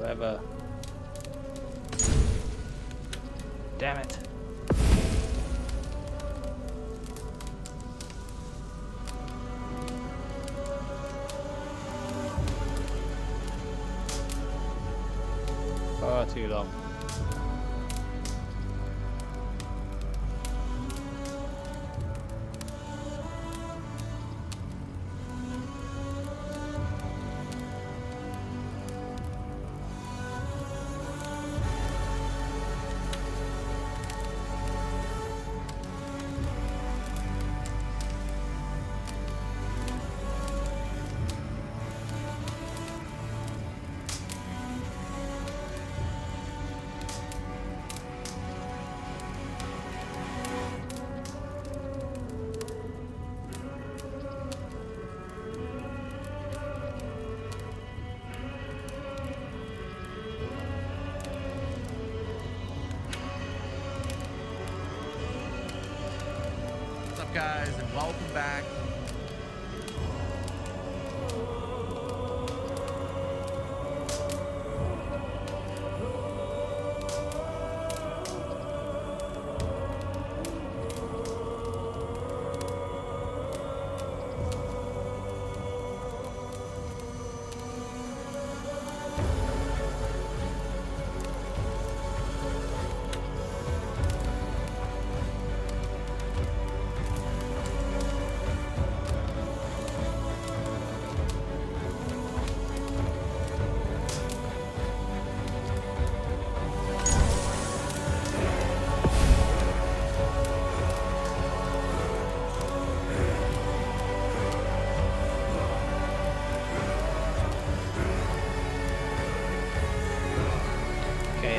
whatever. Damn it. Far too long. Guys, and welcome back.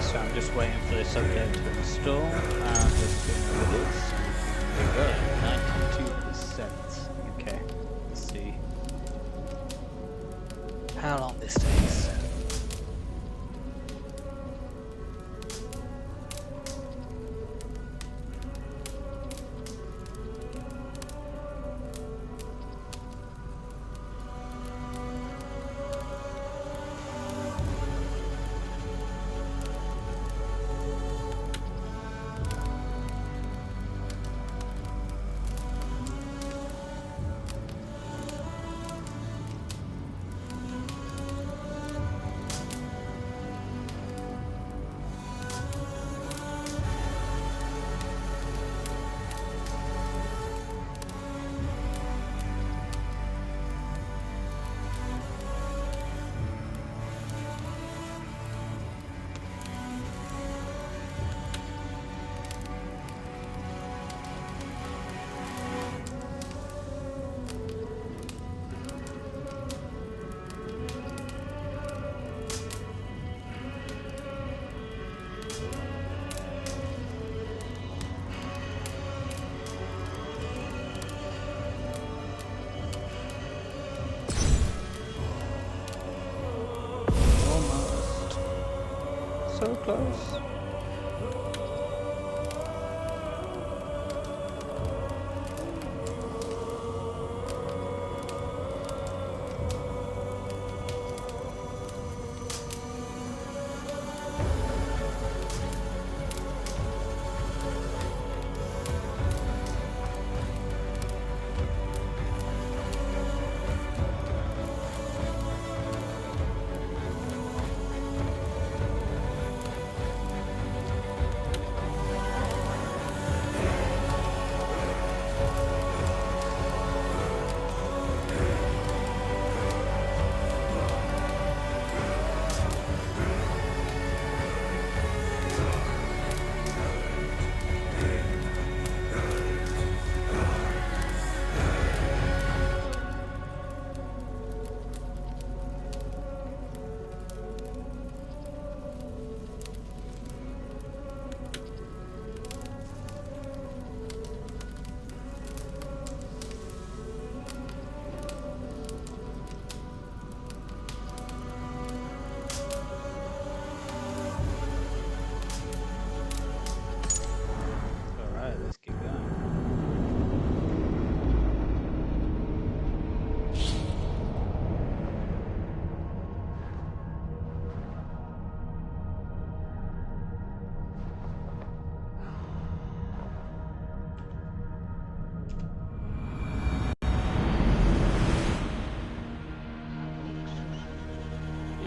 So I'm just waiting for this update to install and just seeing what it is. There we go, 92%. Okay, let's see how long this takes. So close.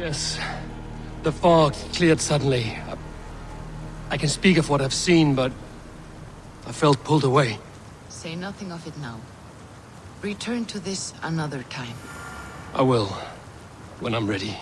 Yes. The fog cleared suddenly. I can speak of what I've seen, but I felt pulled away. Say nothing of it now. Return to this another time. I will, when I'm ready.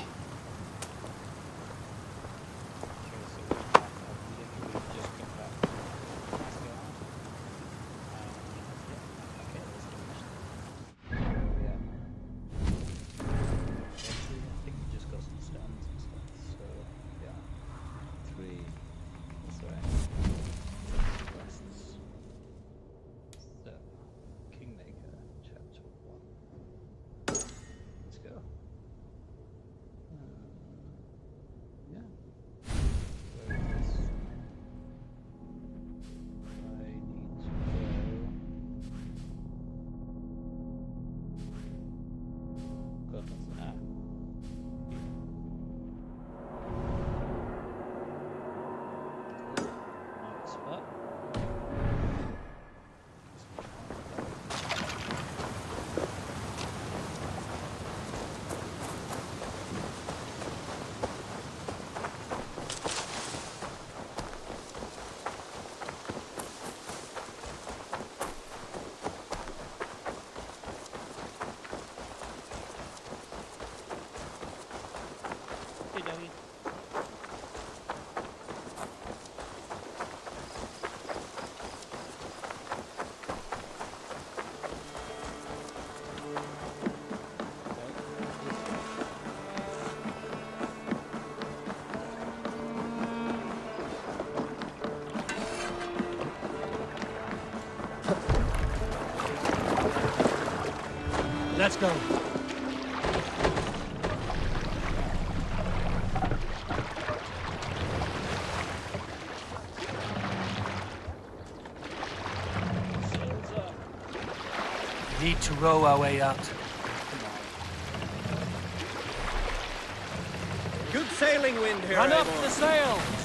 Let's go. We need to row our way out. Good sailing wind here, Run up Eivor. the sail!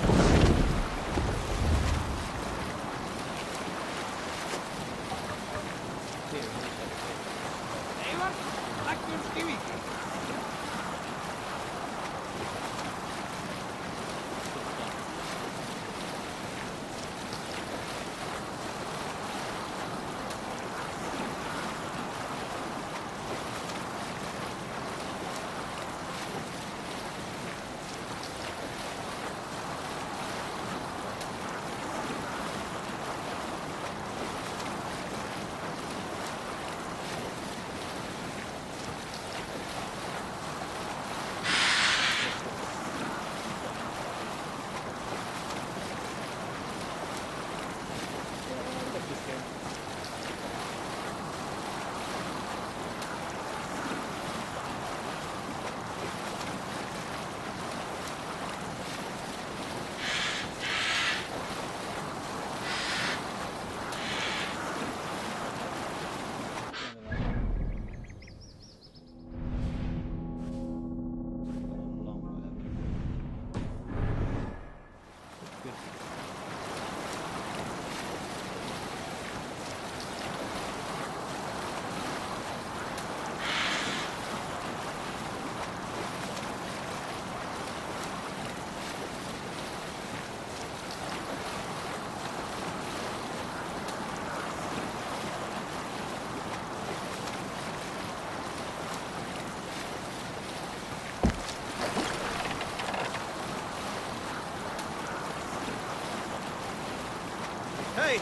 Hey,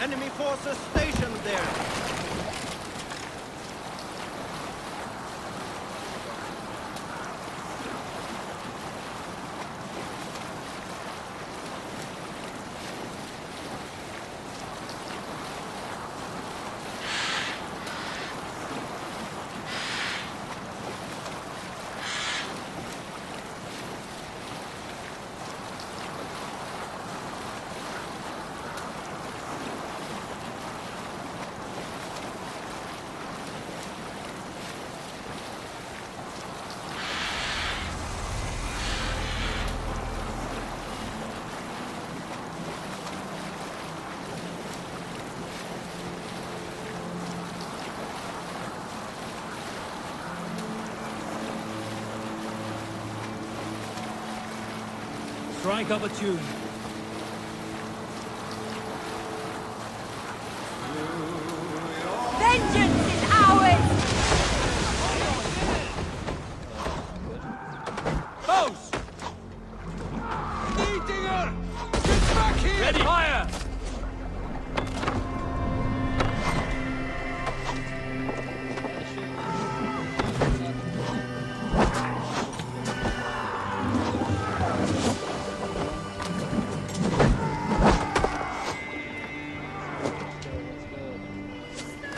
enemy forces stationed there. Strike up a tune. Vengeance is ours! Bows! Dinger! Get back here! Ready! Fire!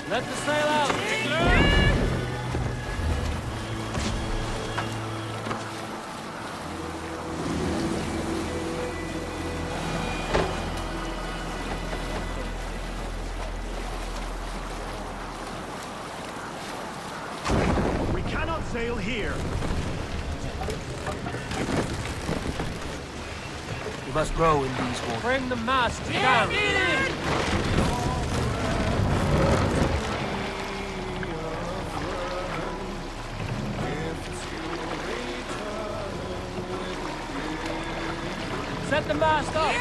Let the sail out! We cannot sail here. We must row in these waters. Bring the mast down! Set the mast up!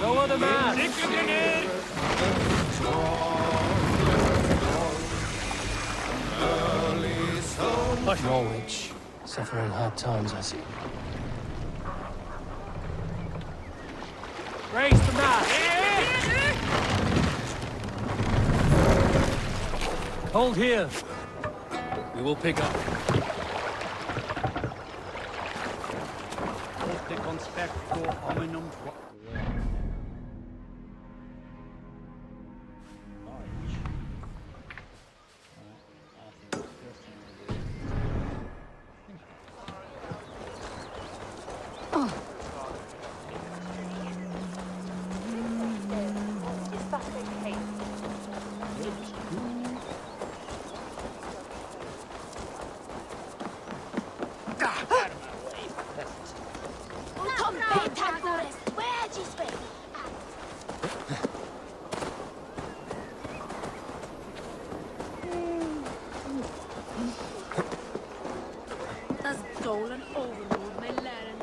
Lower the mast! Norwich, suffering hard times, I see. Raise the mast! Hold here. We will pick up. Poste conspecto hominum Das Dolan Overlord med läraren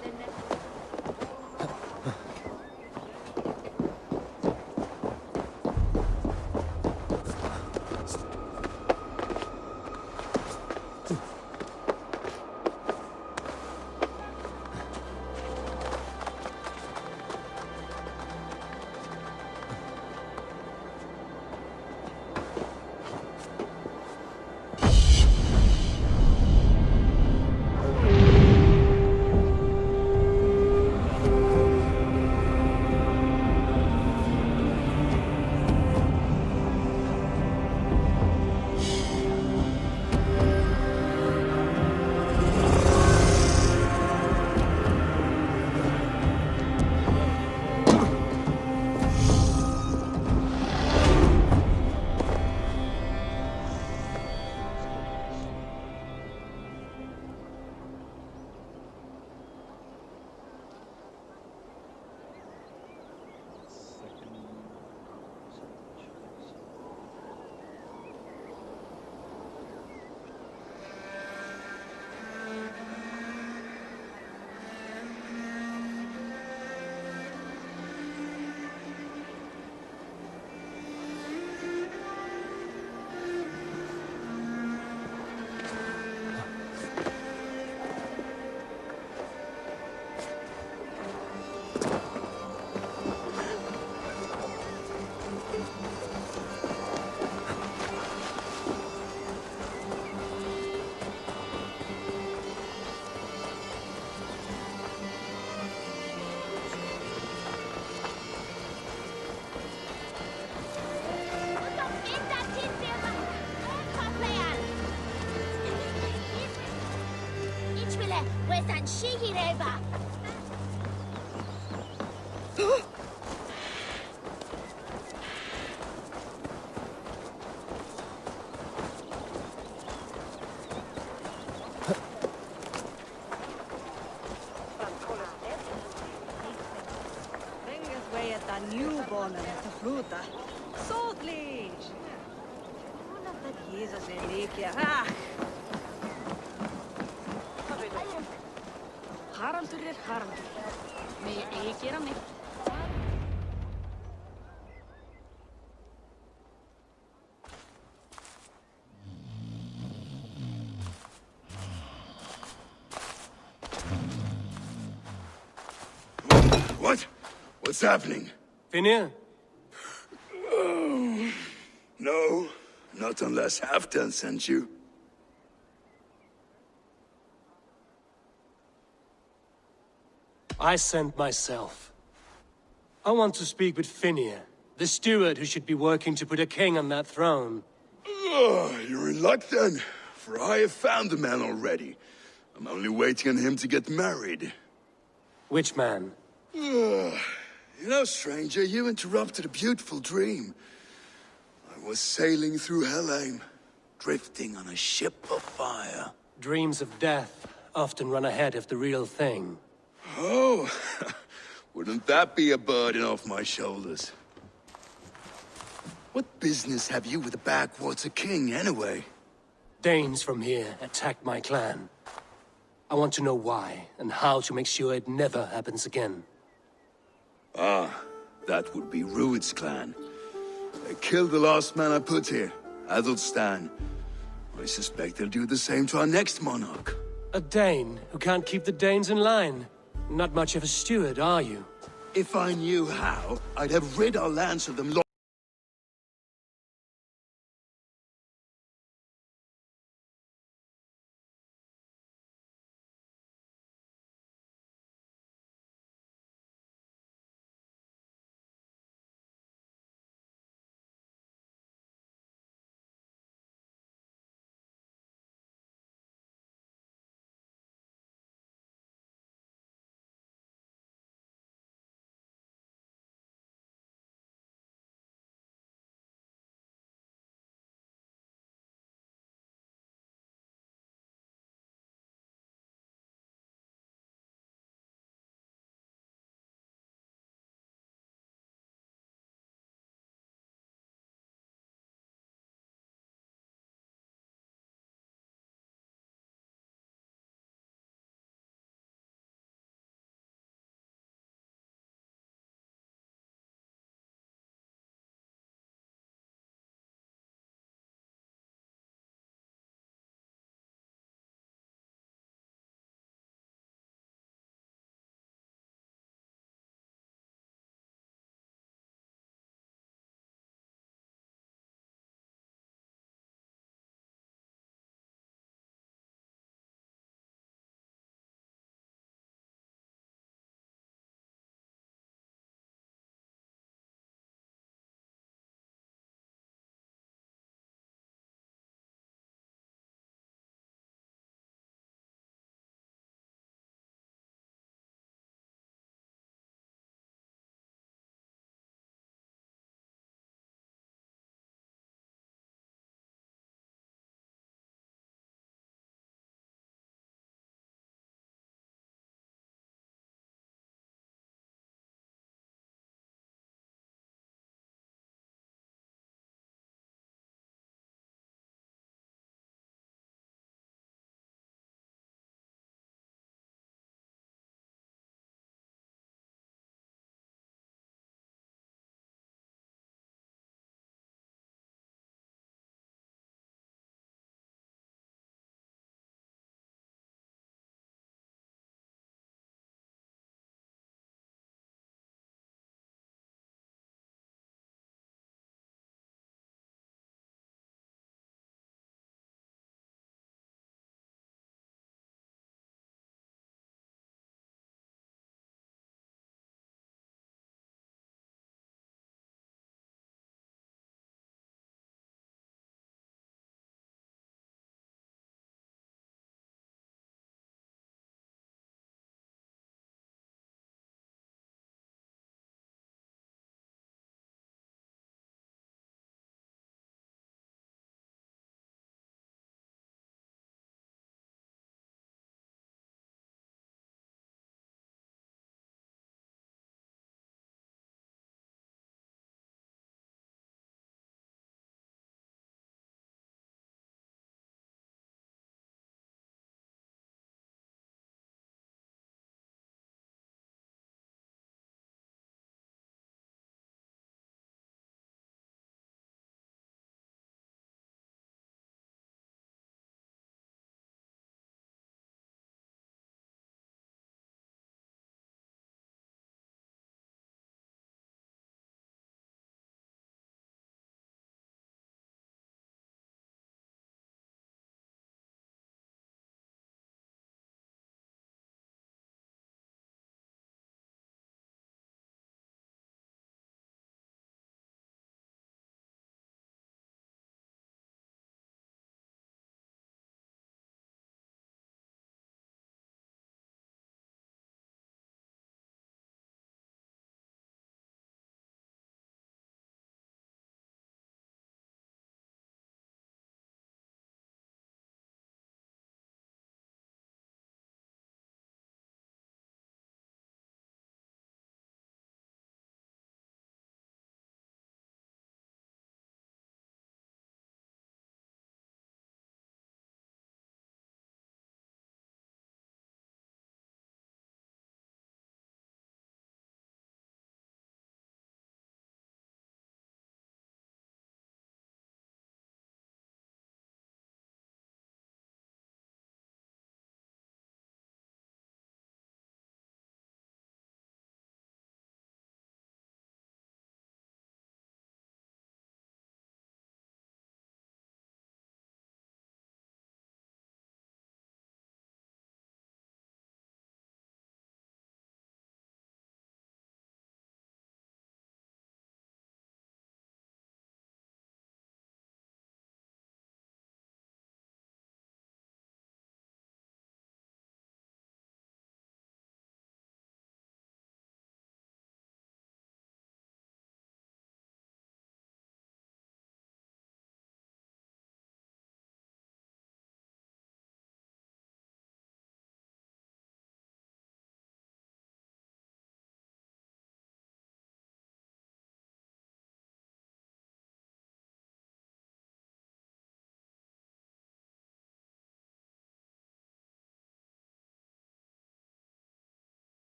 Western Shiki River. Jesus Enrique. Ah! Haraldur er Haraldur. Megi eigi gera neitt. What? What's happening? Finir? No, not unless Halfdan sent you. I sent myself. I want to speak with Finir, the steward who should be working to put a king on that throne. You're in luck then, for I have found the man already. I'm only waiting on him to get married. Which man? You know, stranger, you interrupted a beautiful dream. I was sailing through Helheim, drifting on a ship of fire. Dreams of death often run ahead of the real thing. Oh, wouldn't that be a burden off my shoulders? What business have you with the backwater king, anyway? Danes from here attacked my clan. I want to know why, and how to make sure it never happens again. Ah, that would be Rued's clan. They killed the last man I put here, Adelstan. I suspect they'll do the same to our next monarch. A Dane who can't keep the Danes in line. Not much of a steward, are you? If I knew how, I'd have rid our lands of them long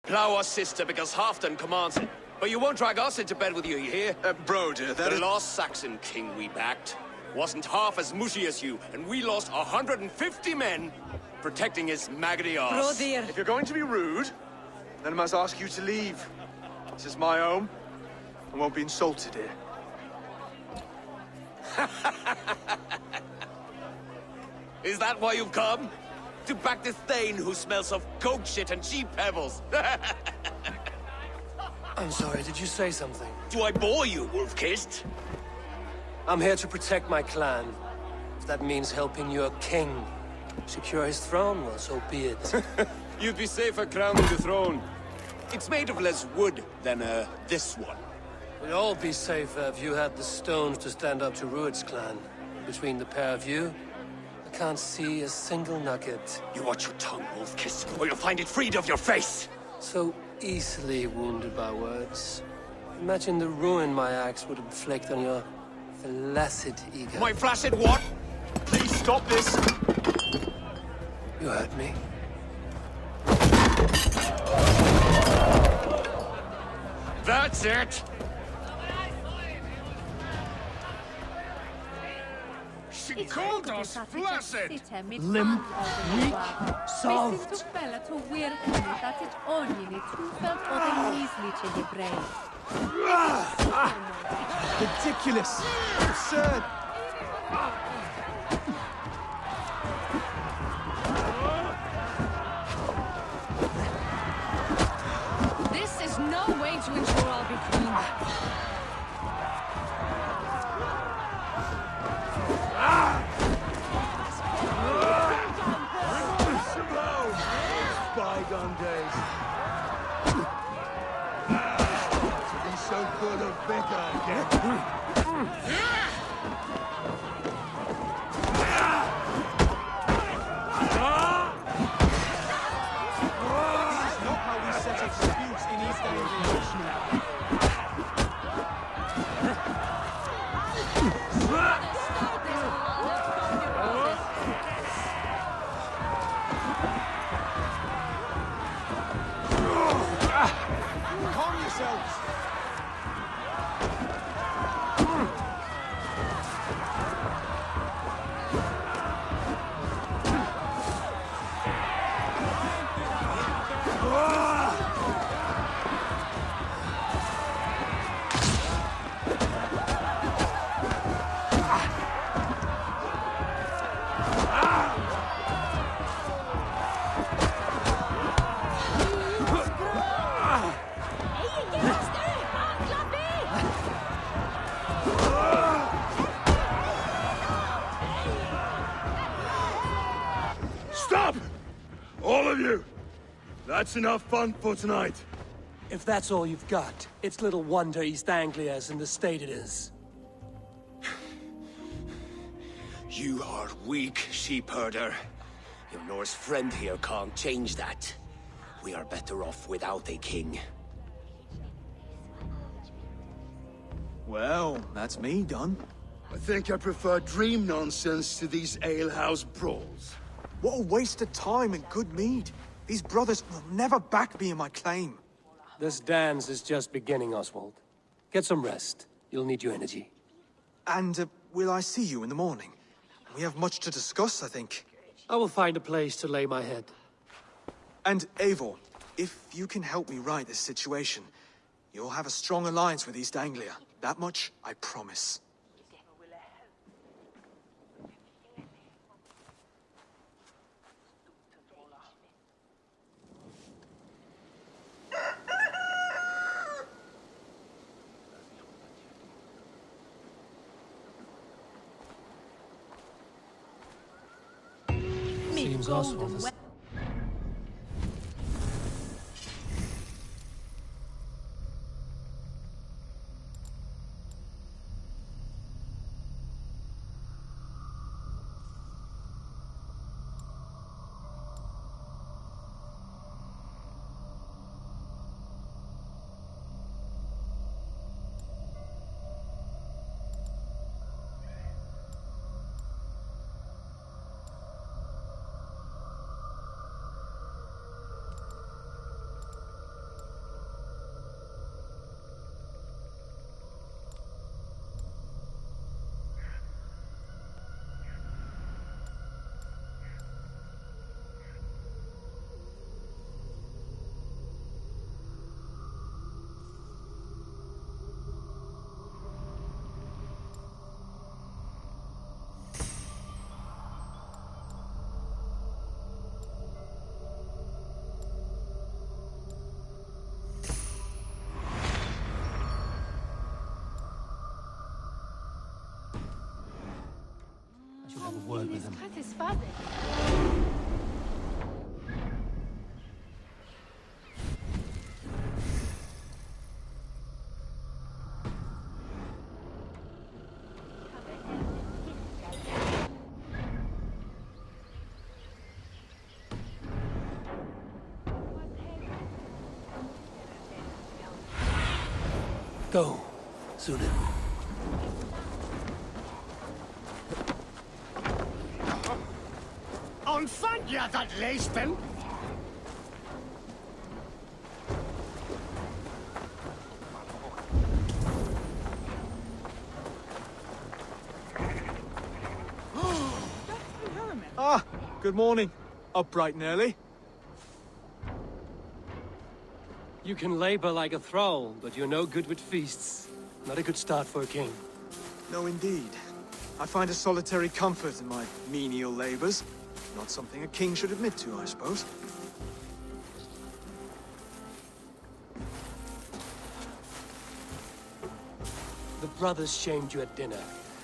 Plough our sister because Halfdan commands it. But you won't drag us into bed with you hear? Broder, that The is... last Saxon king we backed wasn't half as mushy as you, and we lost 150 men protecting his maggoty arse. If you're going to be rude, then I must ask you to leave. This is my home. I won't be insulted here. Is that why you've come? To back this Thane who smells of goat shit and cheap pebbles? I'm sorry, did you say something? Do I bore you, wolf-kissed? I'm here to protect my clan. If that means helping your king secure his throne, well, so be it. You'd be safer crowning the throne. It's made of less wood than, this one. We'd all be safer if you had the stones to stand up to Rued's clan. Between the pair of you, I can't see a single nugget. You watch your tongue, wolf-kiss, or you'll find it freed of your face! So easily wounded by words. Imagine the ruin my axe would inflict on your flaccid ego. My flaccid what? Please stop this! You hurt me. That's it! She called us flaccid! Limp, weak, soft. Ridiculous! Absurd! This is no way to ensure I'll be clean. Bygone days. To be so full of vigor again. This is not how we settle disputes in East Anglia. Calm yourselves. Stop! All of you! That's enough fun for tonight. If that's all you've got, it's little wonder East Anglia is in the state it is. You are weak, sheep herder. Your Norse friend here can't change that. We are better off without a king. Well, that's me done. I think I prefer dream nonsense to these alehouse brawls. What a waste of time and good mead. These brothers will never back me in my claim. This dance is just beginning, Oswald. Get some rest. You'll need your energy. And will I see you in the morning? We have much to discuss, I think. I will find a place to lay my head. And Eivor, if you can help me right this situation, you'll have a strong alliance with East Anglia. That much, I promise. Seems Oswald is... word with him. Cut his father. Go, Sunan. On fandt jeg dat læspen? Ah, good morning. Up bright and early. You can labor like a thrall, but you're no good with feasts. Not a good start for a king. No, indeed. I find a solitary comfort in my menial labors. Not something a king should admit to, I suppose. The brothers shamed you at dinner.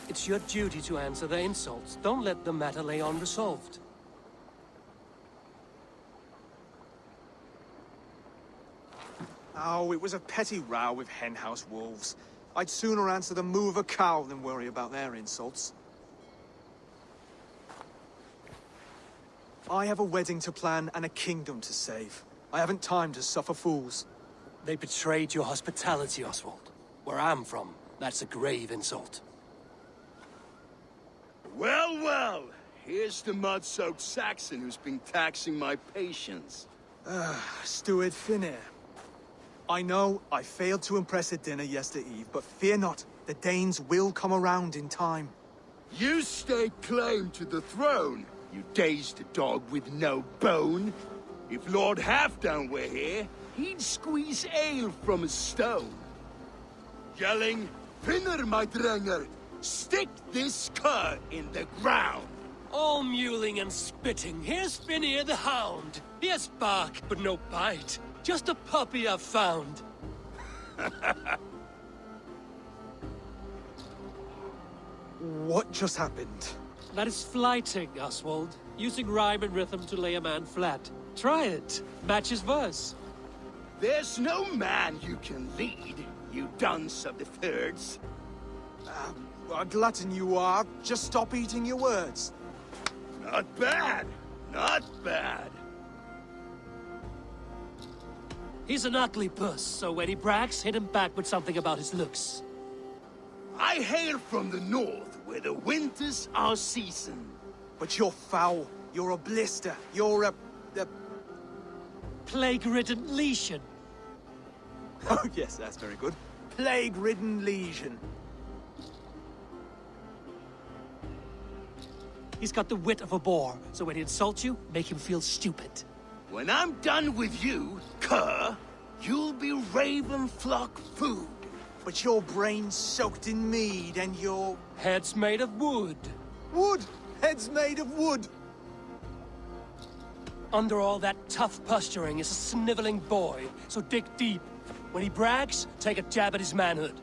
It's your duty to answer their insults. Don't let the matter lay unresolved. Oh, it was a petty row with henhouse wolves. I'd sooner answer the moo of a cow than worry about their insults. I have a wedding to plan and a kingdom to save. I haven't time to suffer fools. They betrayed your hospitality, Oswald. Where I'm from, that's a grave insult. Well, well. Here's the mud-soaked Saxon who's been taxing my patience. Steward Finnair. I know I failed to impress at dinner yesterday eve, but fear not, the Danes will come around in time. You stake claim to the throne, you dazed dog with no bone. If Lord Halfdown were here, he'd squeeze ale from a stone. Yelling, Finner, my drenger, stick this cur in the ground. All mewling and spitting, here's Finnear the Hound. He has bark, but no bite. Just a puppy I've found. What just happened? That is flighting, Oswald. Using rhyme and rhythm to lay a man flat. Try it. Match his verse. There's no man you can lead, you dunce of the thirds. A glutton you are. Just stop eating your words. Not bad. Not bad. He's an ugly puss, so when he brags, hit him back with something about his looks. I hail from the north, where the winters are seasoned. But you're foul. You're a blister. You're a... Plague-ridden lesion. Oh, yes, that's very good. Plague-ridden legion. He's got the wit of a boar, so when he insults you, make him feel stupid. When I'm done with you, cur, you'll be raven flock food. But your brain's soaked in mead and your... Head's made of wood. Wood! Head's made of wood! Under all that tough posturing is a sniveling boy, so dig deep. When he brags, take a jab at his manhood.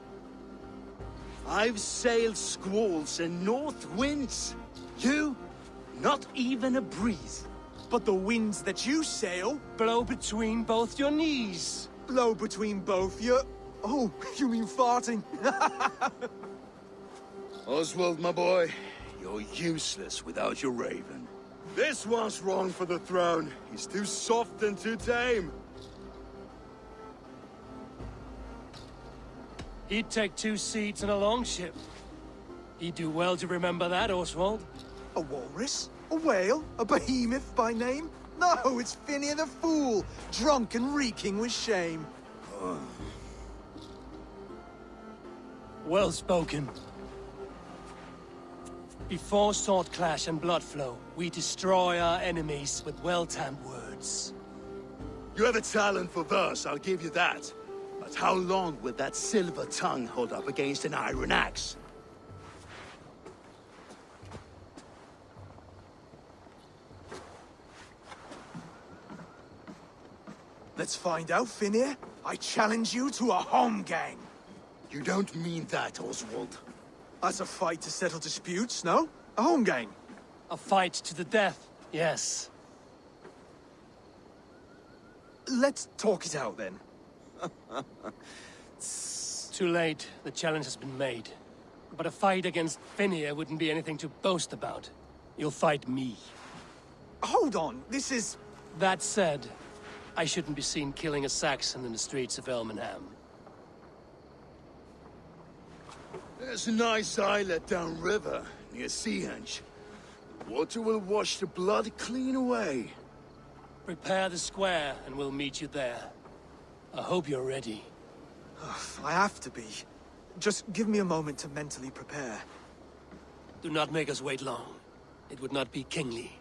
I've sailed squalls and north winds. You, not even a breeze. But the winds that you sail... Blow between both your knees. Blow between both your... Oh, you mean farting? Oswald, my boy, you're useless without your raven. This one's wrong for the throne. He's too soft and too tame. He'd take 2 seats in a longship. He'd do well to remember that, Oswald. A walrus? A whale? A behemoth by name? No, it's Finnear the Fool, drunk and reeking with shame. Well spoken. Before sword clash and blood flow, we destroy our enemies with well-timed words. You have a talent for verse, I'll give you that. But how long will that silver tongue hold up against an iron axe? Let's find out, Finnear. I challenge you to a home gang. You don't mean that, Oswald. That's a fight to settle disputes, no? A home gang. A fight to the death, yes. Let's talk it out then. Too late. The challenge has been made. But a fight against Finnear wouldn't be anything to boast about. You'll fight me. Hold on, this is... That said, I shouldn't be seen killing a Saxon in the streets of Elmenham. There's a nice islet downriver, near Seahenge. The water will wash the blood clean away. Prepare the square, and we'll meet you there. I hope you're ready. I have to be. Just give me a moment to mentally prepare. Do not make us wait long. It would not be kingly.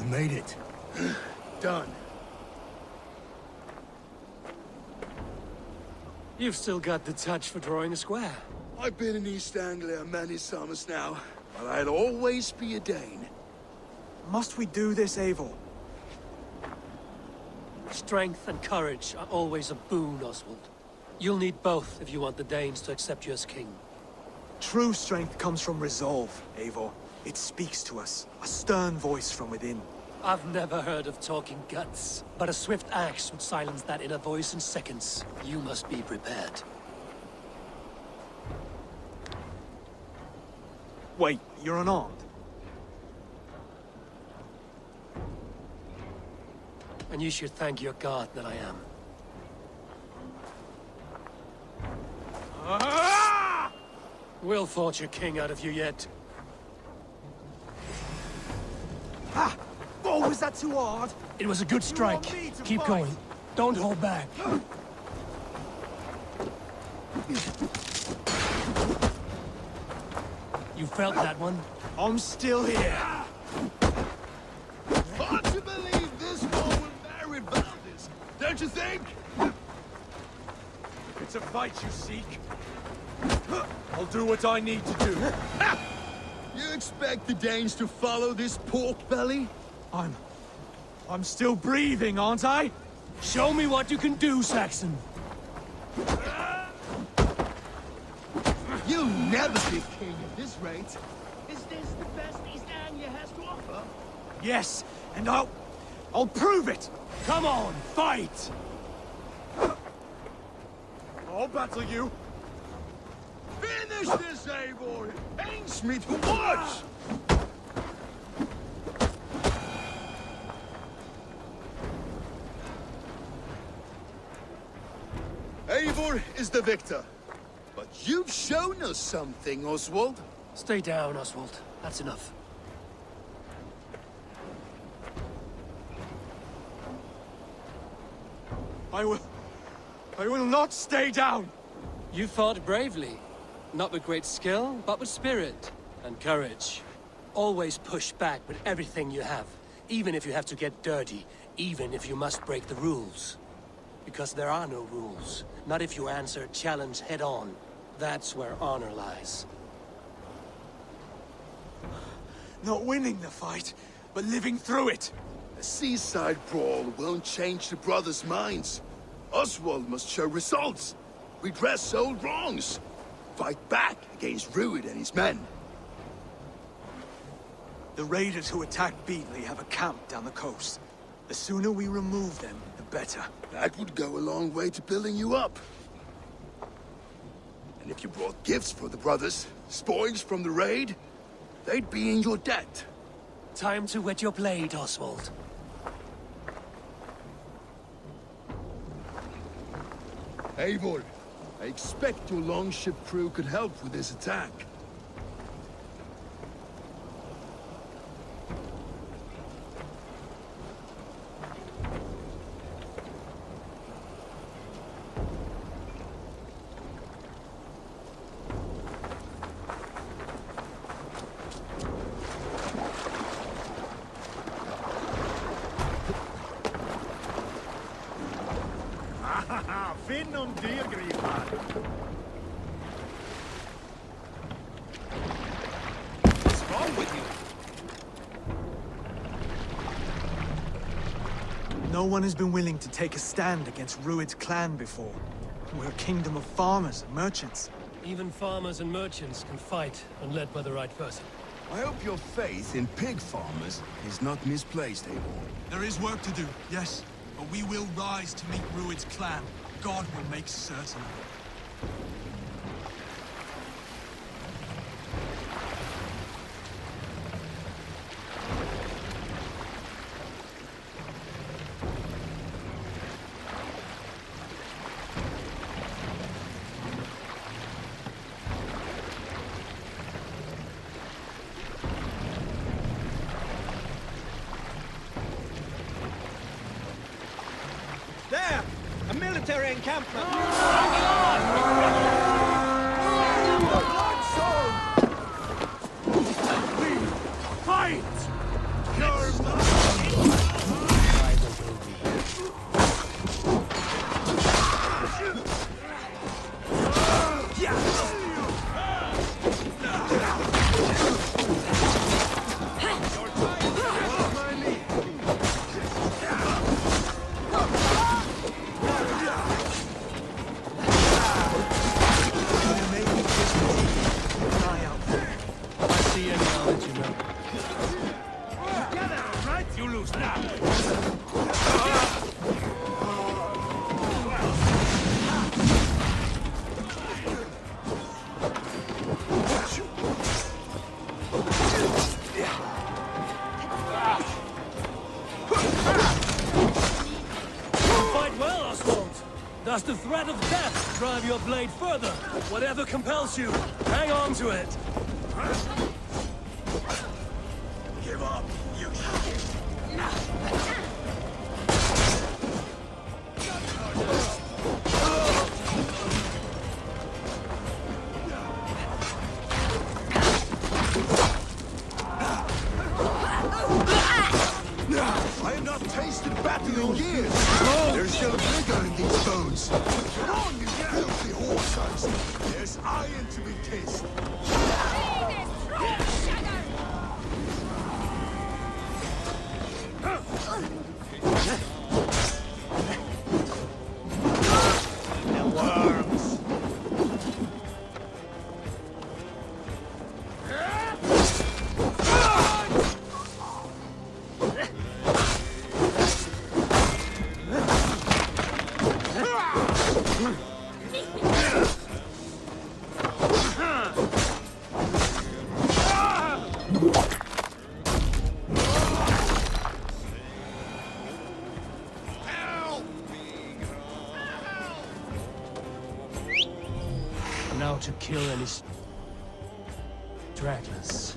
Made it. Done. You've still got the touch for drawing a square. I've been in East Anglia many summers now, but I'll always be a Dane. Must we do this, Eivor? Strength and courage are always a boon, Oswald. You'll need both if you want the Danes to accept you as king. True strength comes from resolve, Eivor. It speaks to us, a stern voice from within. I've never heard of talking guts, but a swift axe would silence that inner voice in seconds. You must be prepared. Wait, you're unarmed? And you should thank your god that I am. We'll forge a king out of you yet. Ah! Oh, was that too hard? It was a good strike. Keep going. Don't hold back. You felt that one? I'm still here. Hard to believe this war will marry Valdis, don't you think? It's a fight you seek. I'll do what I need to do. You expect the Danes to follow this pork belly? I'm still breathing, aren't I? Show me what you can do, Saxon. You'll never be king at this rate. Is this the best East Anglia has to offer? Yes, and I'll prove it. Come on, fight! I'll battle you. Finish this, Eivor! It pains me to watch! Eivor is the victor. But you've shown us something, Oswald. Stay down, Oswald. That's enough. I will not stay down. You fought bravely. Not with great skill, but with spirit and courage. Always push back with everything you have, even if you have to get dirty, even if you must break the rules. Because there are no rules, not if you answer a challenge head on. That's where honor lies. Not winning the fight, but living through it. A seaside brawl won't change the brothers' minds. Oswald must show results. Redress old wrongs. Fight back against Rued and his men. The raiders who attacked Beatley have a camp down the coast. The sooner we remove them, the better. That would go a long way to building you up. And if you brought gifts for the brothers, spoils from the raid, they'd be in your debt. Time to wet your blade, Oswald. Eivor, I expect your longship crew could help with this attack. Finn om dyrgripar! What's wrong with you? No one has been willing to take a stand against Rued's clan before. We're a kingdom of farmers and merchants. Even farmers and merchants can fight when led by the right person. I hope your faith in pig farmers is not misplaced, Eivor. There is work to do, yes. But we will rise to meet Rued's clan. God will make certain. There! A military encampment! Fight! Does the threat of death drive your blade further? Whatever compels you, hang on to it. Give up, you I have not tasted battle in years. There's still a vigor in these bones. Come on, you filthy horse. There's iron to be tasted. The worms! Now to kill any stragglers.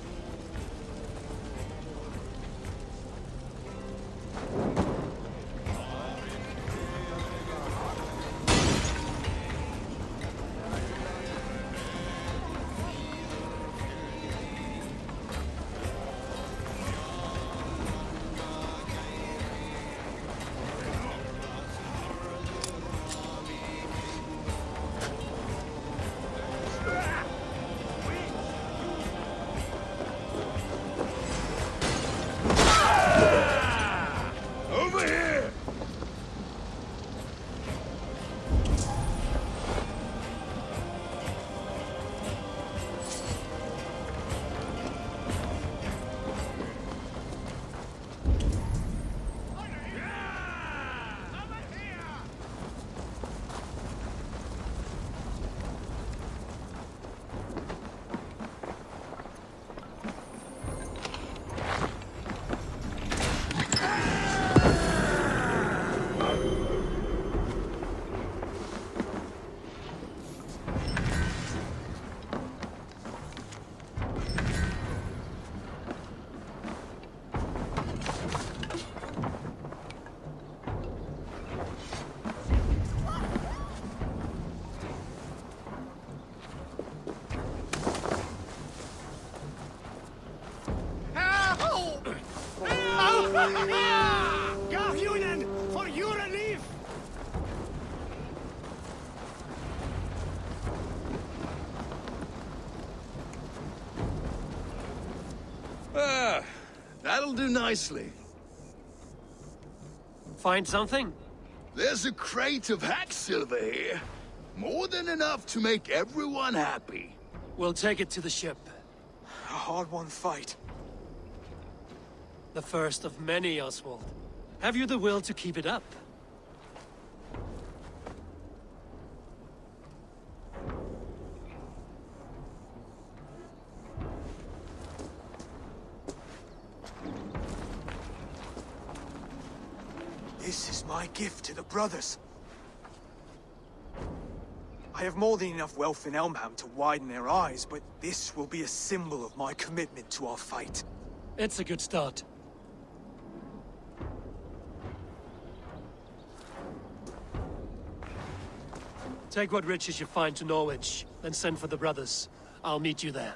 Garhunen, for your relief! Ah, that'll do nicely. Find something? There's a crate of hack silver here. More than enough to make everyone happy. We'll take it to the ship. A hard-won fight. The first of many, Oswald. Have you the will to keep it up? This is my gift to the brothers. I have more than enough wealth in Elmham to widen their eyes, but this will be a symbol of my commitment to our fight. It's a good start. Take what riches you find to Norwich, then send for the brothers. I'll meet you there.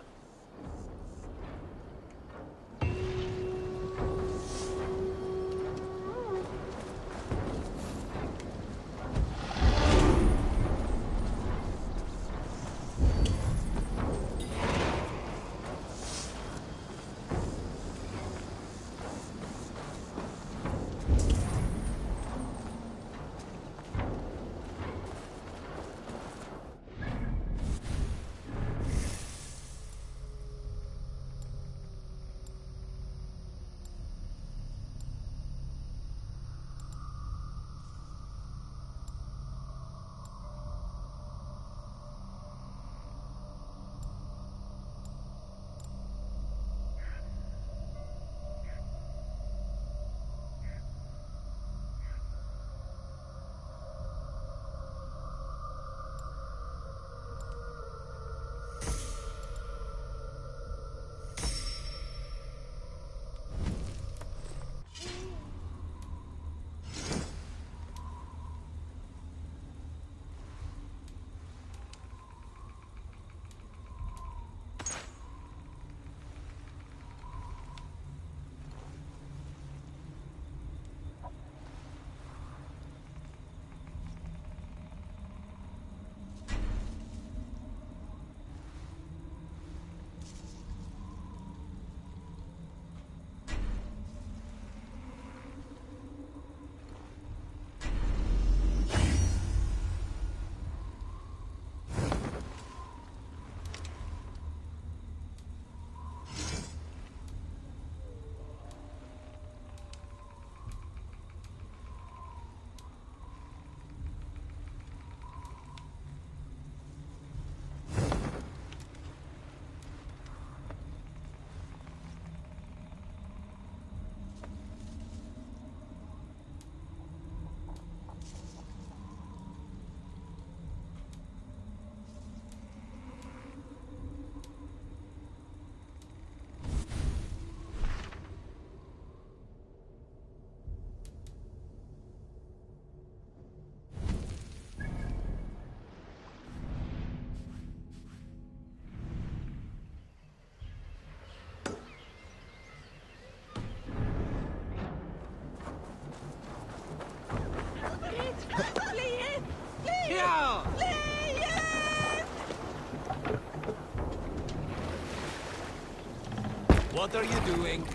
What are you doing?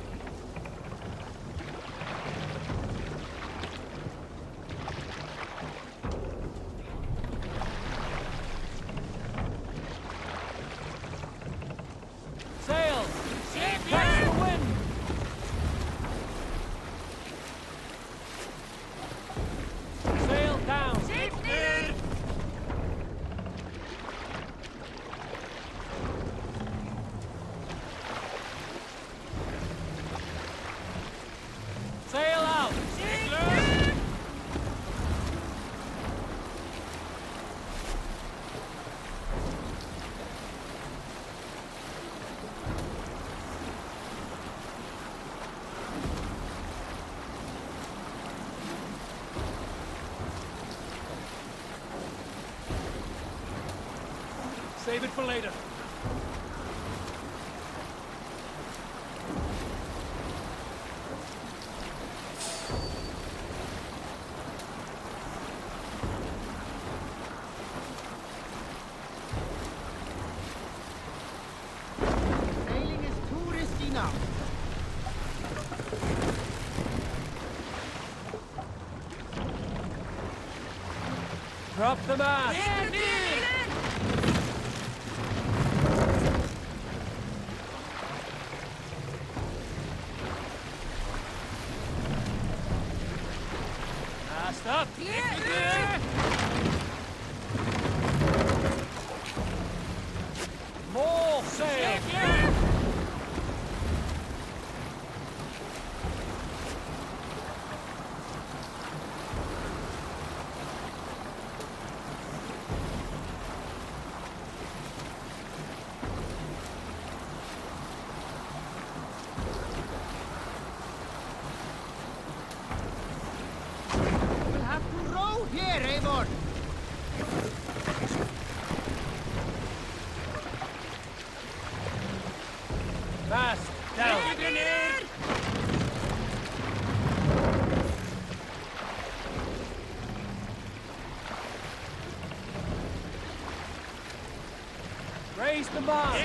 Sail! Catch the wind! Sail down! Sail out! Save it for later. Drop the mast! Mast up! More sail! Mast down! Raise the mast!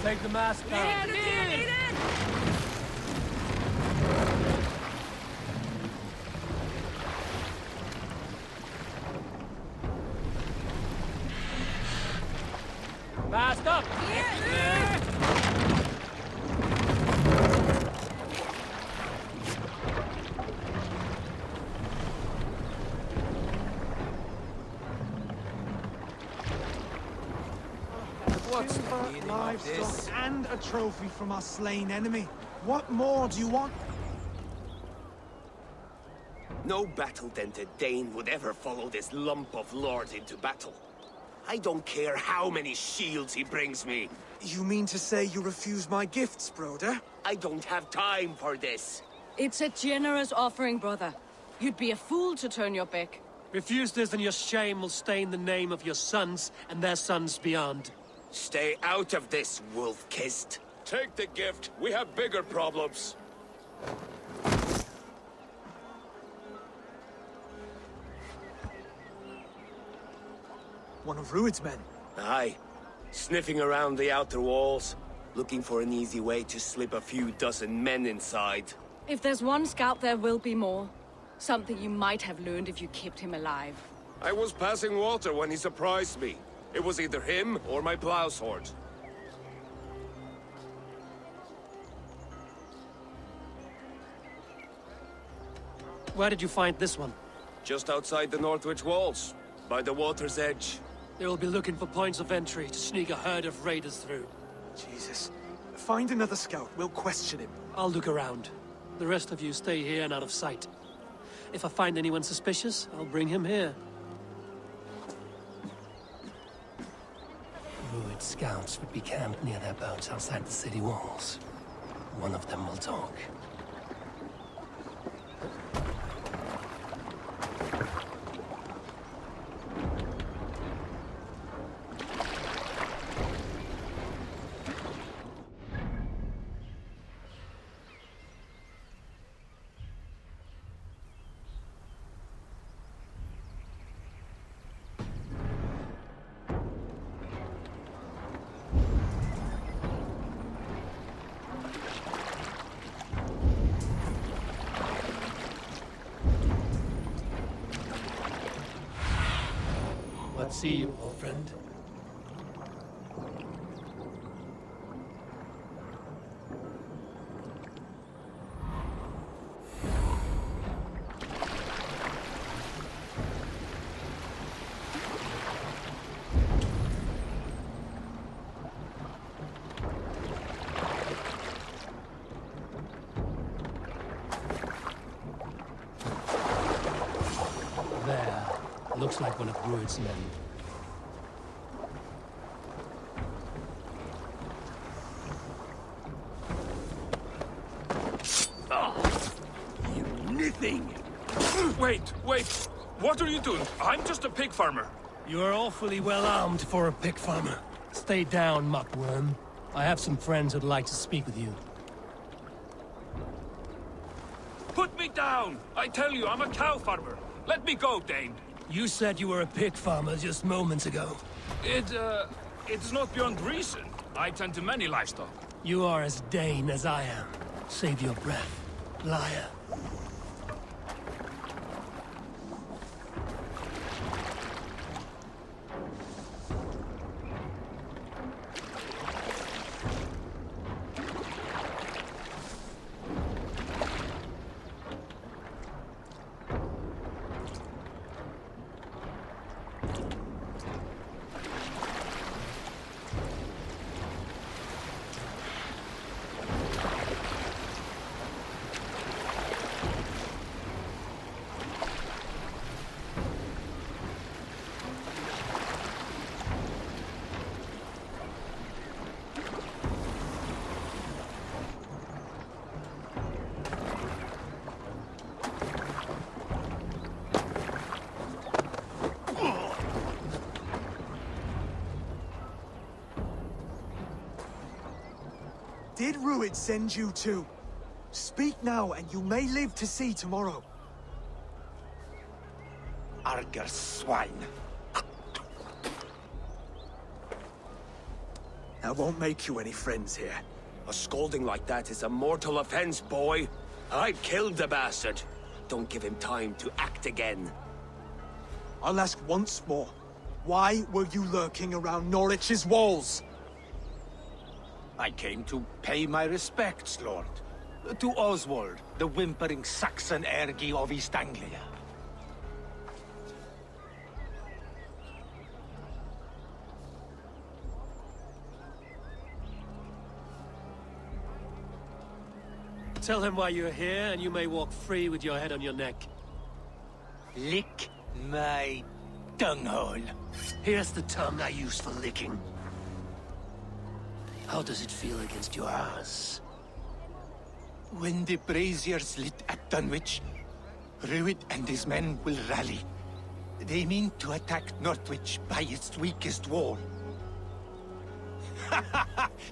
Take the mast down. Mast up! What's the meaning of this? And a trophy from our slain enemy. What more do you want? No battle-dented Dane would ever follow this lump of lord into battle. I don't care how many shields he brings me. You mean to say you refuse my gifts, Broder? I don't have time for this. It's a generous offering, brother. You'd be a fool to turn your back. Refuse this and your shame will stain the name of your sons and their sons beyond. Stay out of this, wolf-kissed. Take the gift. We have bigger problems. One of Rued's men. Aye. Sniffing around the outer walls, looking for an easy way to slip a few dozen men inside. If there's one scout, there will be more. Something you might have learned if you kept him alive. I was passing water when he surprised me. It was either him or my plow sword. Where did you find this one? Just outside the Northwich walls, by the water's edge. They'll be looking for points of entry to sneak a herd of raiders through. Jesus. Find another scout. We'll question him. I'll look around. The rest of you stay here and out of sight. If I find anyone suspicious, I'll bring him here. Rued scouts would be camped near their boats outside the city walls. One of them will talk. What see you, old friend? There. Looks like one of Rued's men. Wait! What are you doing? I'm just a pig farmer. You're awfully well armed for a pig farmer. Stay down, muckworm. I have some friends who'd like to speak with you. Put me down! I tell you, I'm a cow farmer. Let me go, Dane. You said you were a pig farmer just moments ago. It's not beyond reason. I tend to many livestock. You are as Dane as I am. Save your breath, liar. Did Ruid send you too? Speak now, and you may live to see tomorrow. Arger swine. That won't make you any friends here. A scolding like that is a mortal offense, boy. I've killed the bastard. Don't give him time to act again. I'll ask once more. Why were you lurking around Norwich's walls? I came to pay my respects, Lord. To Oswald, the whimpering Saxon ergi of East Anglia. Tell him why you're here, and you may walk free with your head on your neck. Lick my dunghole. Here's the tongue I use for licking. How does it feel against your ass? When the braziers lit at Dunwich, Ruid and his men will rally. They mean to attack Northwich by its weakest wall.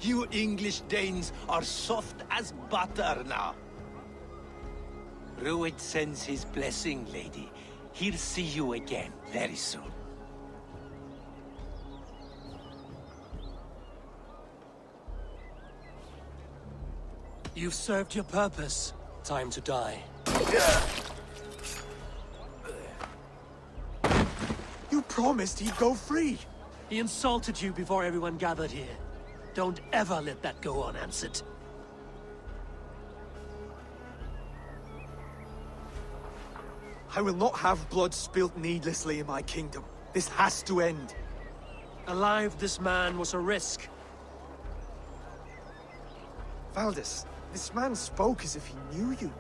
You English Danes are soft as butter now. Ruid sends his blessing, lady. He'll see you again very soon. You've served your purpose. Time to die. You promised he'd go free. He insulted you before everyone gathered here. Don't ever let that go unanswered. I will not have blood spilt needlessly in my kingdom. This has to end. Alive, this man was a risk. Valdis, this man spoke as if he knew you.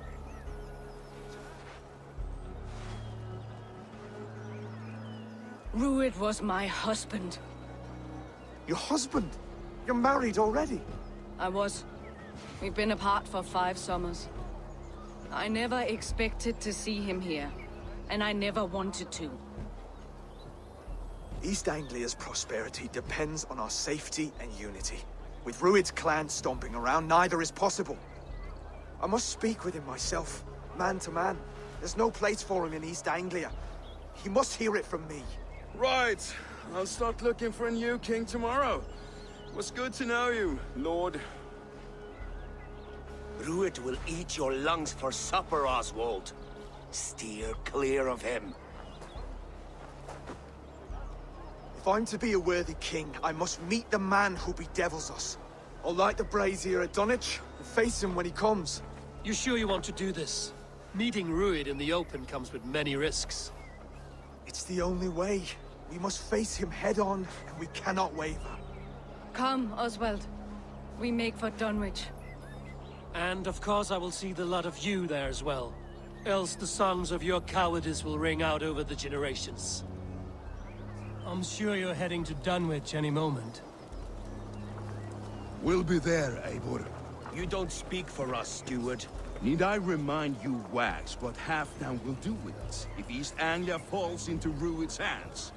Ruid was my husband. Your husband? You're married already. I was. We've been apart for 5 summers. I never expected to see him here, and I never wanted to. East Anglia's prosperity depends on our safety and unity. With Ruid's clan stomping around, neither is possible. I must speak with him myself, man to man. There's no place for him in East Anglia. He must hear it from me. Right. I'll start looking for a new king tomorrow. It was good to know you, Lord. Ruid will eat your lungs for supper, Oswald. Steer clear of him. If I'm to be a worthy king, I must meet the man who bedevils us. I'll light the brazier at Dunwich and face him when he comes. You sure you want to do this? Meeting Ruid in the open comes with many risks. It's the only way. We must face him head-on, and we cannot waver. Come, Oswald. We make for Dunwich. And of course I will see the lot of you there as well. Else the songs of your cowardice will ring out over the generations. I'm sure you're heading to Dunwich any moment. We'll be there, Eivor. You don't speak for us, steward. Need I remind you, Wags, what Halfdan will do with us if East Anglia falls into Ruid's hands?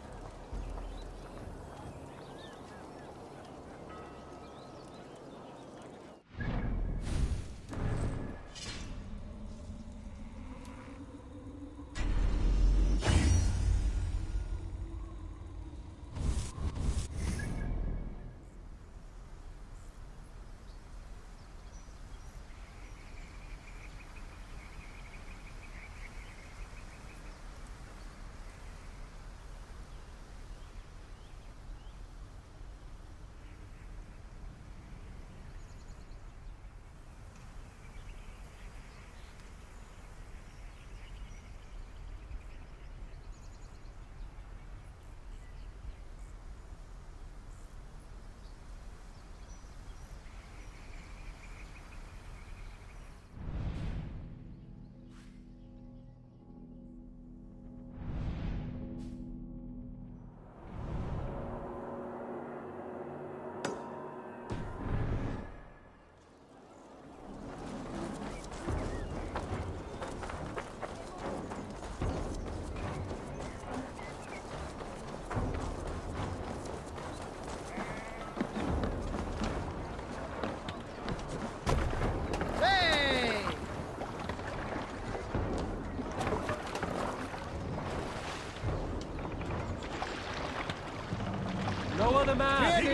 the mast!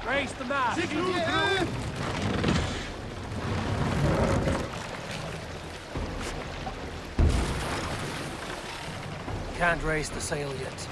Raise the mast! Can't raise the sail yet.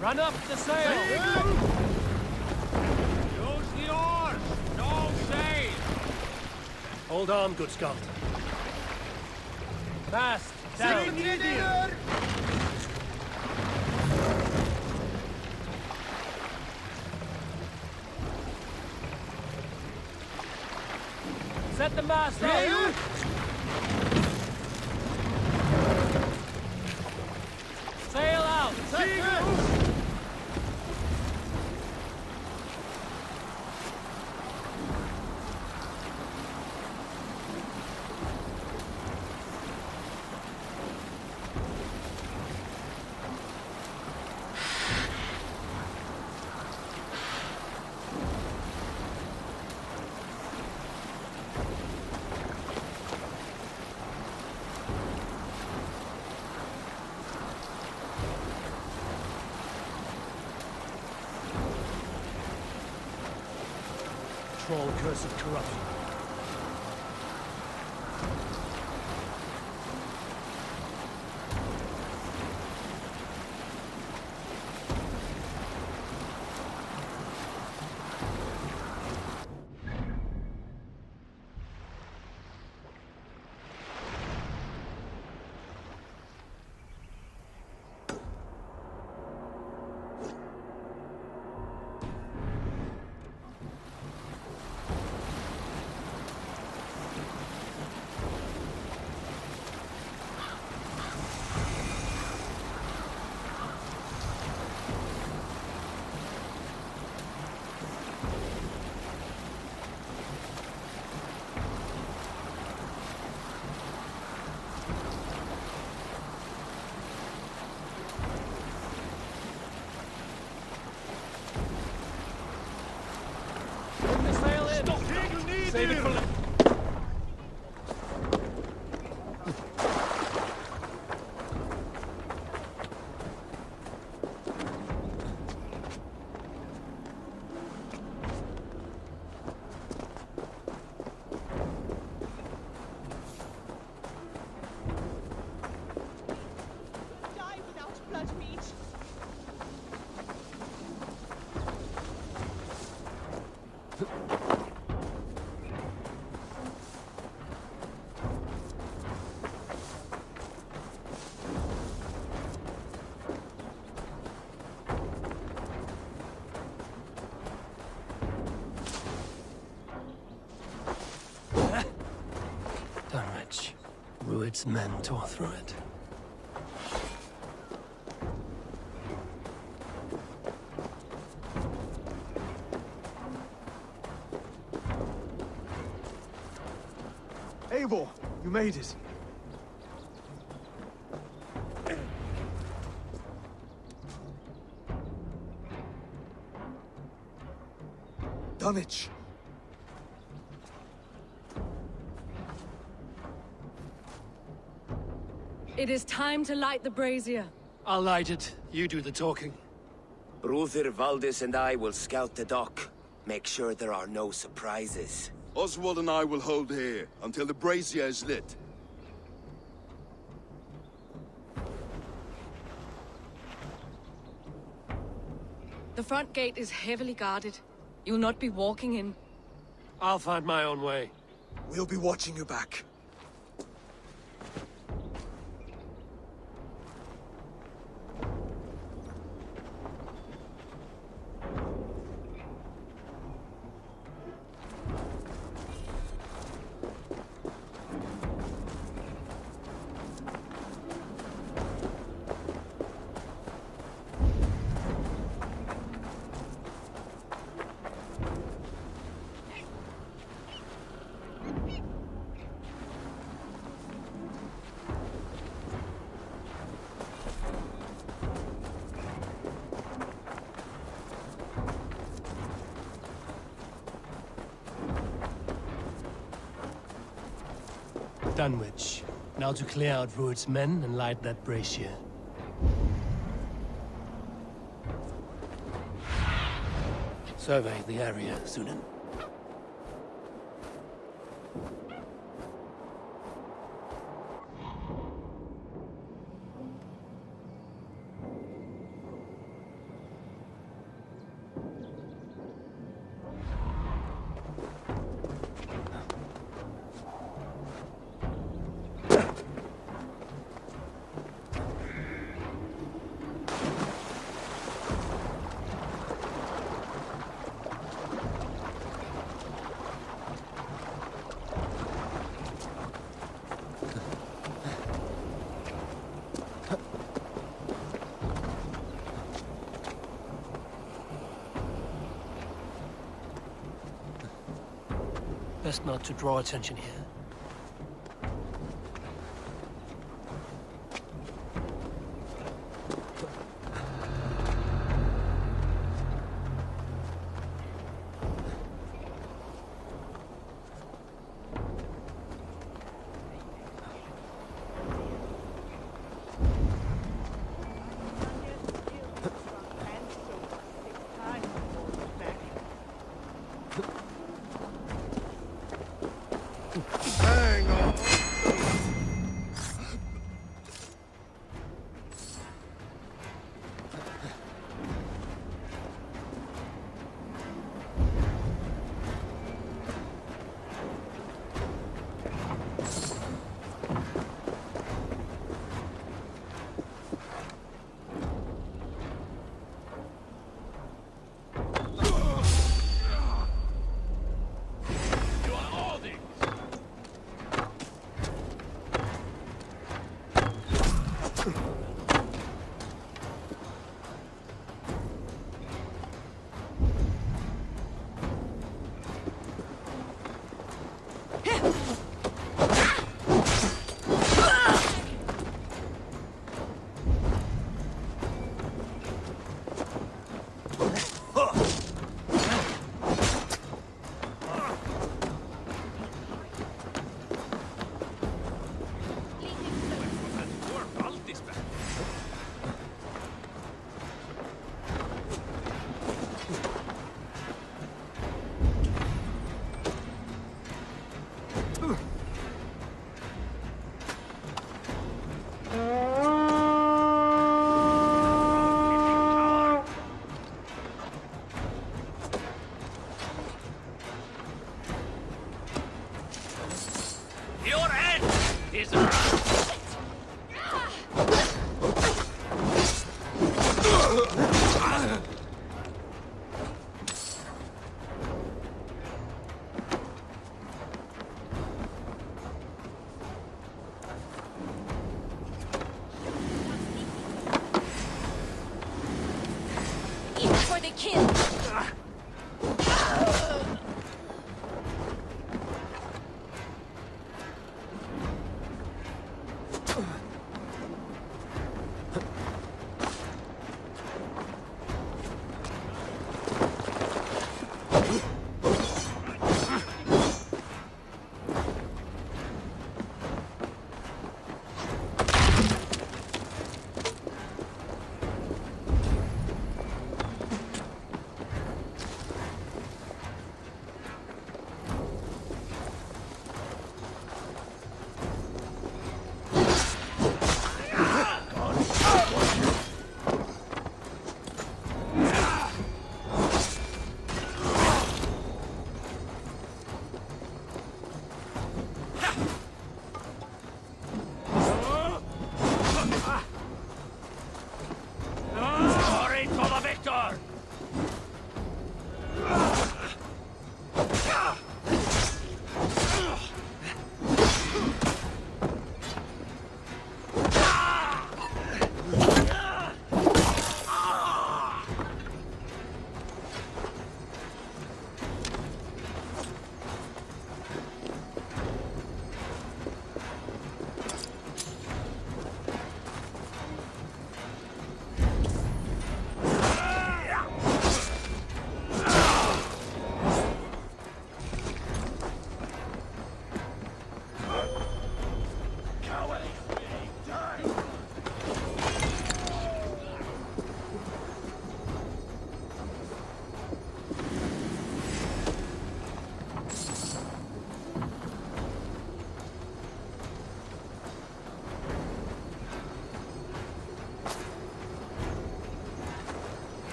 Run up the sail! Use the oars! No sail! Hold on, good Scot. Mast down! Set the mast up! Sail out! Troll curse of corruption. Save it for later. Die without blood meat. Dunwich. Rued's men tore through it. Eivor, you made it. Dunwich. It is time to light the brazier. I'll light it. You do the talking. Ruther, Valdis, and I will scout the dock. Make sure there are no surprises. Oswald and I will hold here until the brazier is lit. The front gate is heavily guarded. You'll not be walking in. I'll find my own way. We'll be watching you back. Dunwich. Now to clear out Rued's men and light that brazier. Survey the area, Sunan. Best not to draw attention here. Hang on.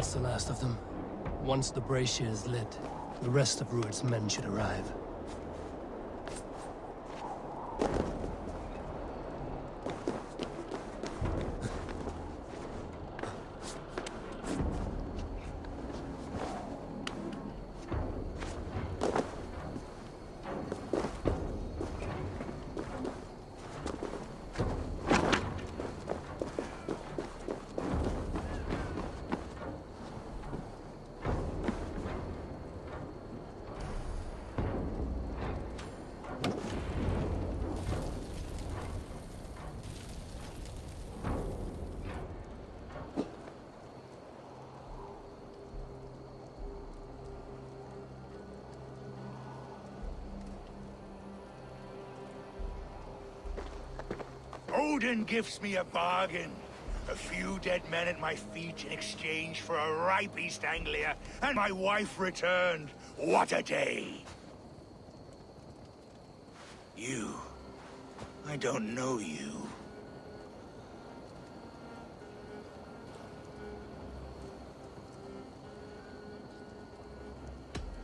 That's the last of them. Once the brazier is lit, the rest of Rued's men should arrive. Odin gives me a bargain. A few dead men at my feet in exchange for a ripe East Anglia, and my wife returned. What a day! You. I don't know you.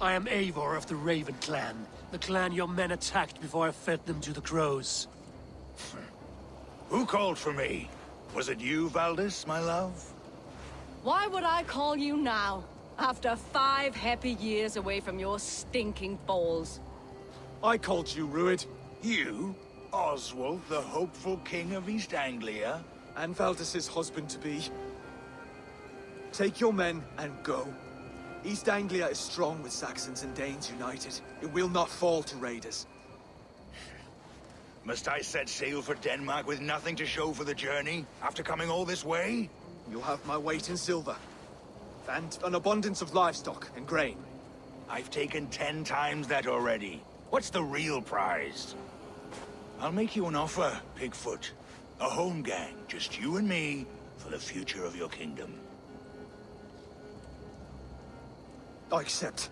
I am Eivor of the Raven Clan, the clan your men attacked before I fed them to the crows. Who called for me? Was it you, Valdis, my love? Why would I call you now, after 5 happy years away from your stinking balls? I called you, Rued. You? Oswald, the hopeful king of East Anglia? And Valdis's husband-to-be. Take your men and go. East Anglia is strong with Saxons and Danes united. It will not fall to raiders. Must I set sail for Denmark with nothing to show for the journey, after coming all this way? You'll have my weight in silver. And an abundance of livestock and grain. I've taken 10 times that already. What's the real prize? I'll make you an offer, Pigfoot. A home gang, just you and me, for the future of your kingdom. I accept.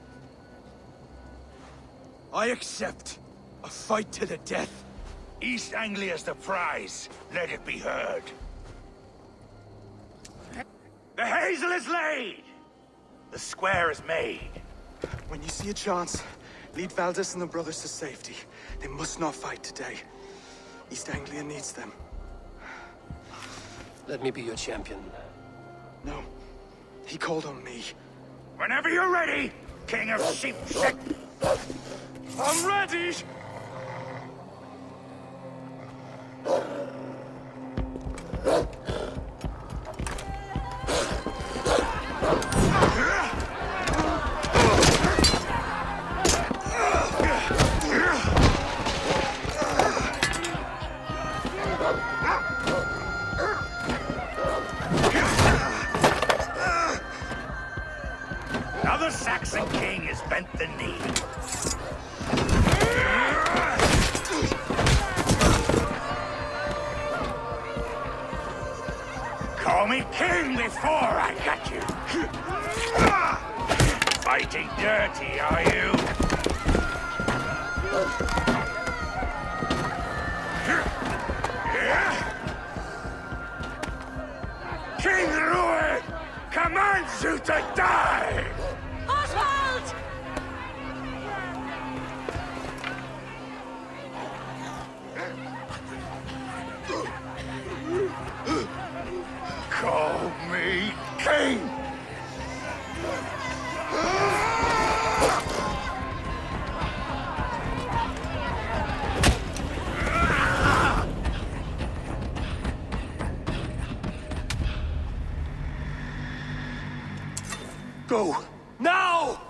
I accept. A fight to the death. East Anglia's the prize. Let it be heard. The hazel is laid! The square is made. When you see a chance, lead Valdis and the brothers to safety. They must not fight today. East Anglia needs them. Let me be your champion. No. He called on me. Whenever you're ready, King of Sheep Sick. I'm ready! Another Saxon king has bent the knee. Call me king before I got you. Fighting dirty, are you? King Rued commands you to die! Oswald! Call me king! Go! Now!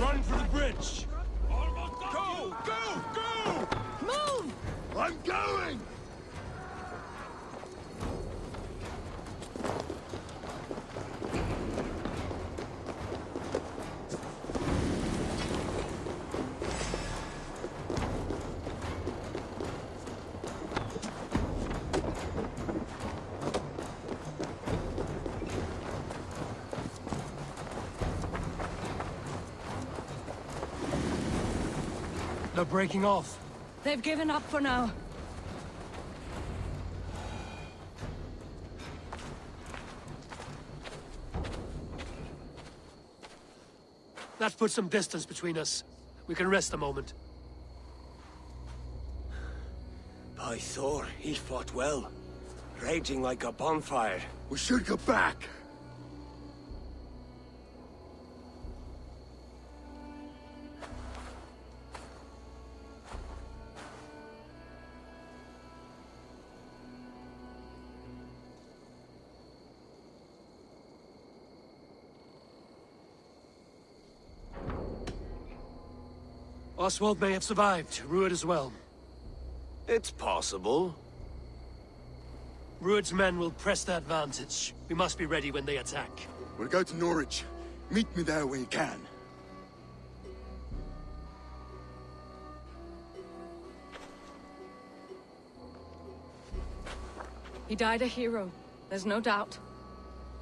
Run for the bridge! Go! Go! Go! Move! I'm going! They're breaking off. They've given up for now. That puts some distance between us. We can rest a moment. By Thor, he fought well. Raging like a bonfire. We should go back. Oswald may have survived, Rued as well. It's possible. Rued's men will press the advantage. We must be ready when they attack. We'll go to Norwich. Meet me there when you can. He died a hero, there's no doubt.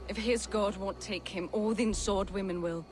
If his god won't take him, Odin's sword women will.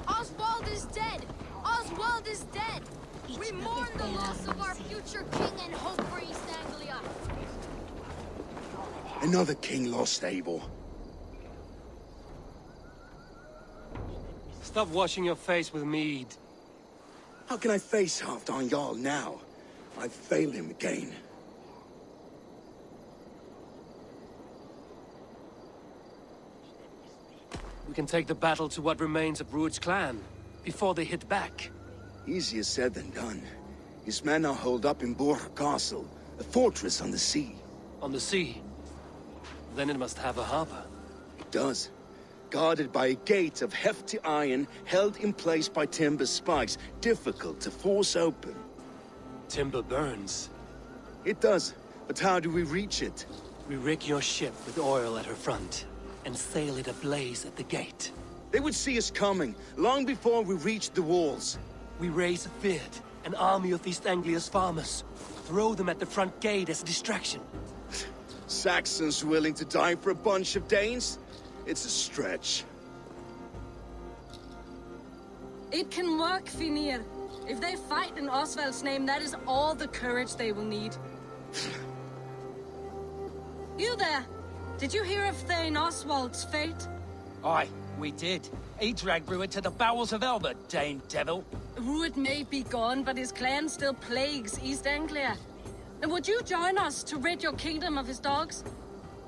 Oswald is dead! Oswald is dead! We mourn the loss of our future king and hope for East Anglia. Another king lost, Abel. Stop washing your face with mead. How can I face Halfdan Jarl now? I've failed him again. We can take the battle to what remains of Rued's clan, before they hit back. Easier said than done. His men are holed up in Borg Castle, a fortress on the sea. On the sea? Then it must have a harbor. It does. Guarded by a gate of hefty iron, held in place by timber spikes, difficult to force open. Timber burns. It does, but how do we reach it? We rig your ship with oil at her front, and sail it ablaze at the gate. They would see us coming, long before we reached the walls. We raise a Fyrd, an army of East Anglia's farmers. Throw them at the front gate as a distraction. Saxons willing to die for a bunch of Danes? It's a stretch. It can work, Finir. If they fight in Oswald's name, that is all the courage they will need. You there! Did you hear of Thane Oswald's fate? Aye, we did. He dragged Rued to the bowels of Elba, Dane devil. Rued may be gone, but his clan still plagues East Anglia. And would you join us to rid your kingdom of his dogs?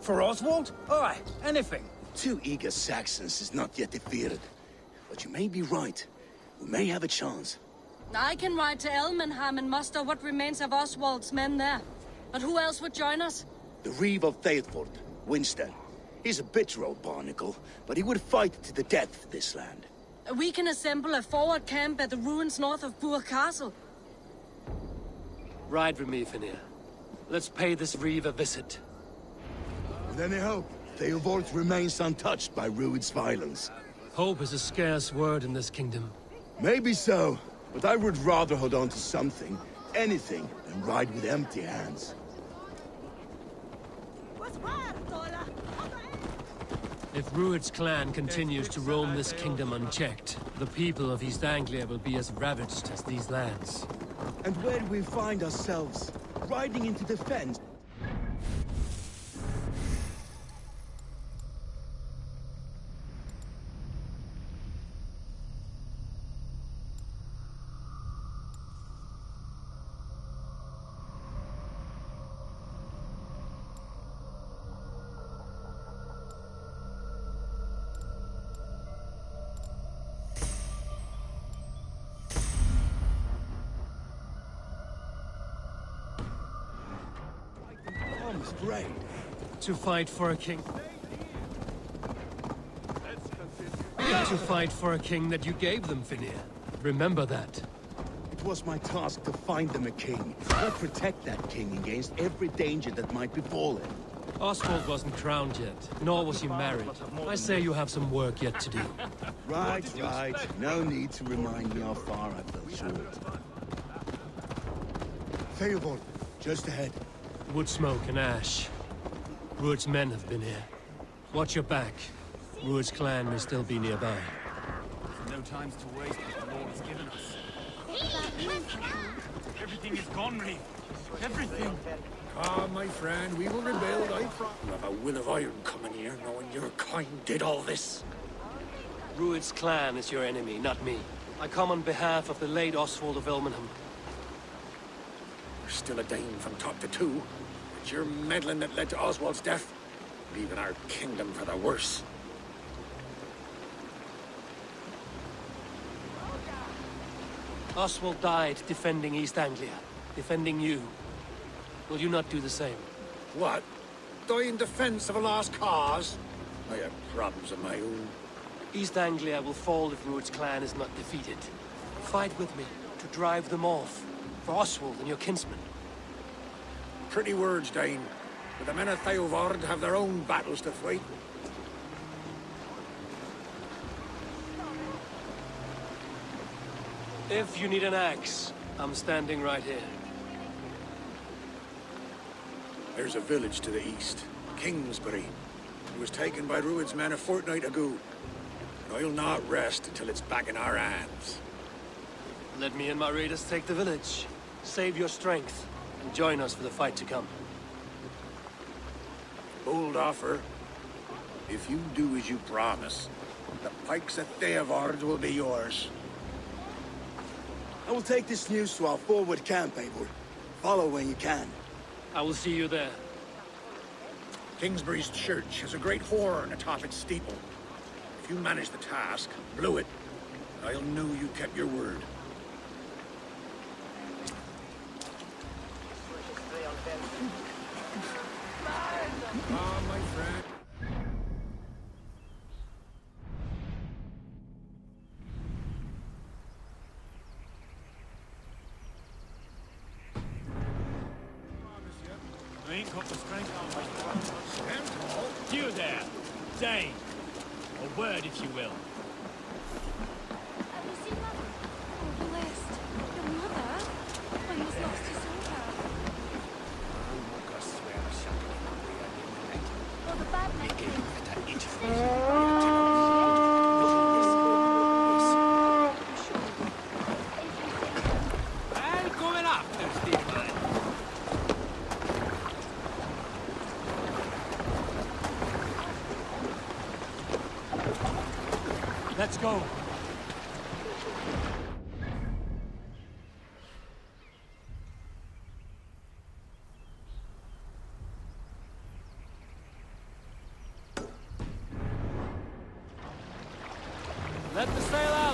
For Oswald? Aye, anything. 2 eager Saxons is not yet defeated. But you may be right. We may have a chance. I can ride to Elmenham and muster what remains of Oswald's men there. But who else would join us? The Reeve of Thetford, Winston. He's a bitter old barnacle, but he would fight to the death for this land. We can assemble a forward camp at the ruins north of Bur Castle. Ride with me, Finir. Let's pay this Reeve a visit. With any hope, Theobald remains untouched by Rued's violence. Hope is a scarce word in this kingdom. Maybe so, but I would rather hold on to something, anything, than ride with empty hands. If Rued's clan continues to roam this kingdom unchecked, the people of East Anglia will be as ravaged as these lands. And where do we find ourselves? Riding into defense? Great. To fight for a king... To fight for a king that you gave them, Finir. Remember that. It was my task to find them a king, and protect that king against every danger that might befall him. Oswald wasn't crowned yet, nor was he married. I say you have some work yet to do. Right. No need to remind me how far I fell short. Theobald, just ahead. Wood smoke and ash. Rued's men have been here. Watch your back. Rued's clan may still be nearby. No times to waste what the Lord has given us. Everything is gone, Reeve. Everything. Ah, my friend, we will rebuild, I promise. You have a will of iron coming here, knowing your kind did all this. Rued's clan is your enemy, not me. I come on behalf of the late Oswald of Elmenham. You're still a Dane from top to two. It's your meddling that led to Oswald's death, leaving our kingdom for the worse. Oswald died defending East Anglia, defending you. Will you not do the same? What? Die in defense of a lost cause? I have problems of my own. East Anglia will fall if Rued's clan is not defeated. Fight with me to drive them off, for Oswald and your kinsmen. Pretty words, Dane. But the men of Theovard have their own battles to fight. If you need an axe, I'm standing right here. There's a village to the east, Kingsbury. It was taken by Rued's men a fortnight ago. And I'll not rest until it's back in our hands. Let me and my raiders take the village. Save your strength, and join us for the fight to come. Bold offer. If you do as you promise, the pikes at Theovard will be yours. I will take this news to our forward camp, Eivor. Follow when you can. I will see you there. Kingsbury's church has a great horn atop its steeple. If you manage the task, blow it, I'll know you kept your word. Ah, my friend. I ain't got the strength on my You there, Dane. A word, if you will. I'm going after Steve. Let's go. Let the sail out.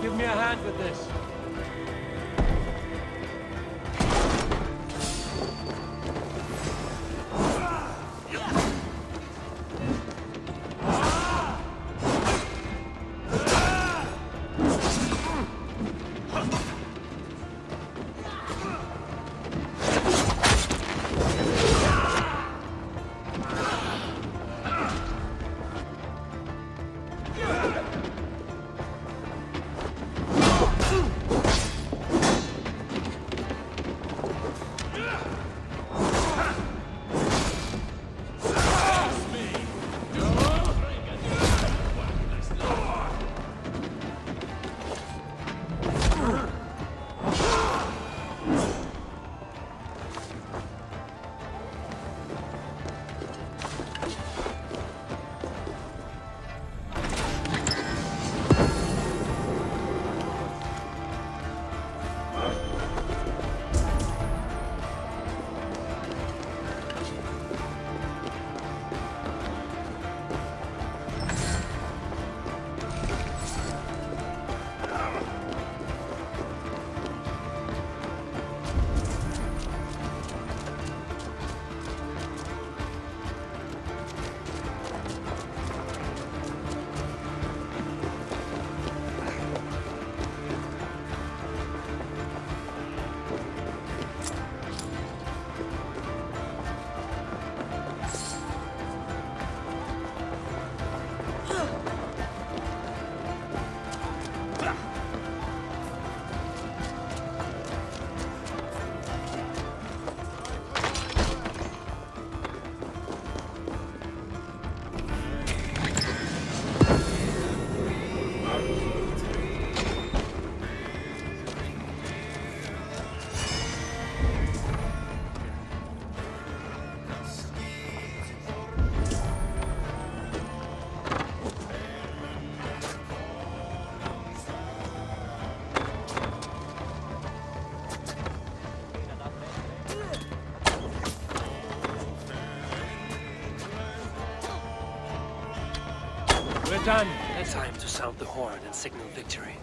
Give me a hand with this. done. Time to sound the horn and signal victory.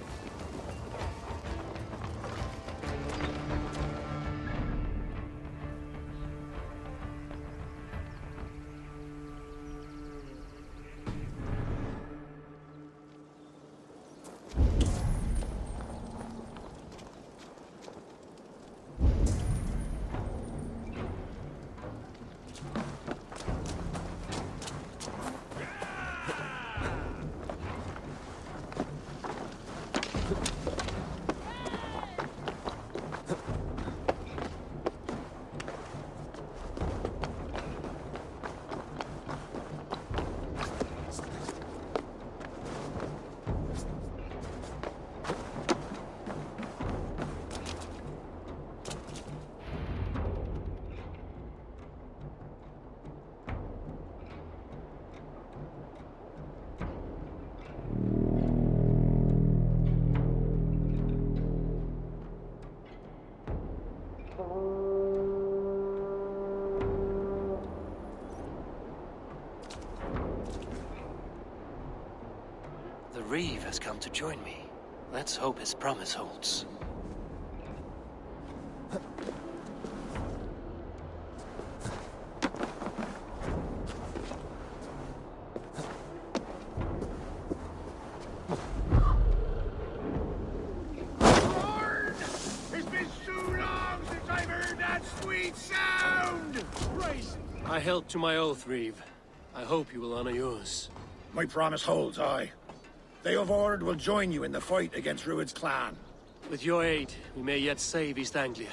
The Reeve has come to join me. Let's hope his promise holds. It's been so long since I've heard that sweet sound! Christ! I held to my oath, Reeve. I hope you will honor yours. My promise holds, aye. They of Ord will join you in the fight against Rued's clan. With your aid, we may yet save East Anglia.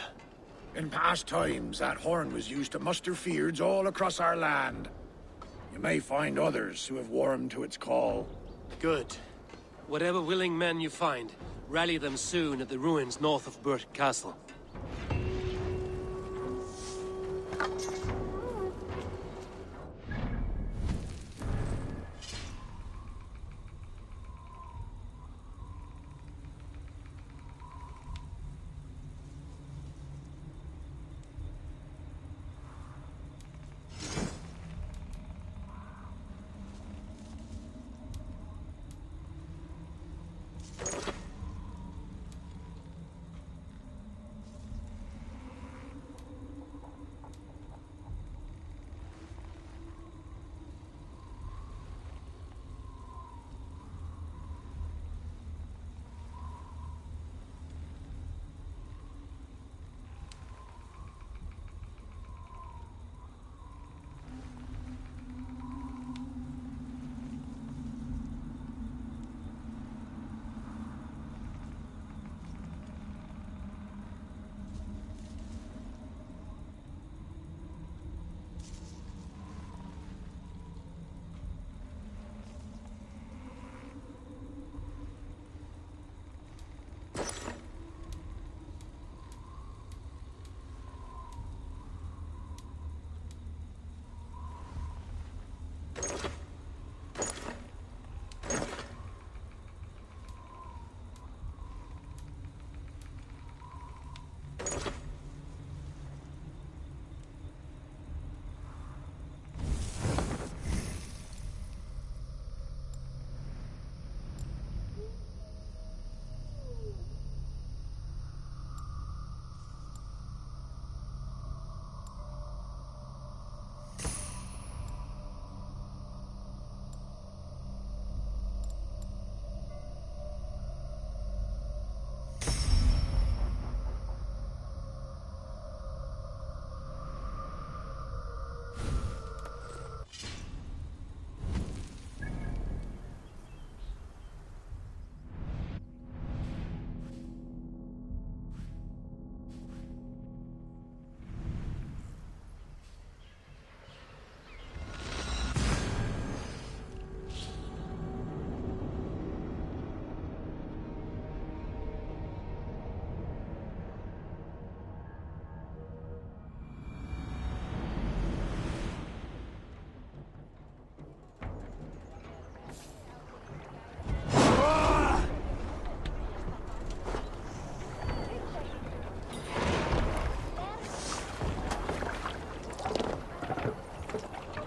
In past times, that horn was used to muster fyrds all across our land. You may find others who have warmed to its call. Good. Whatever willing men you find, rally them soon at the ruins north of Burt Castle.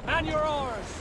Man your oars!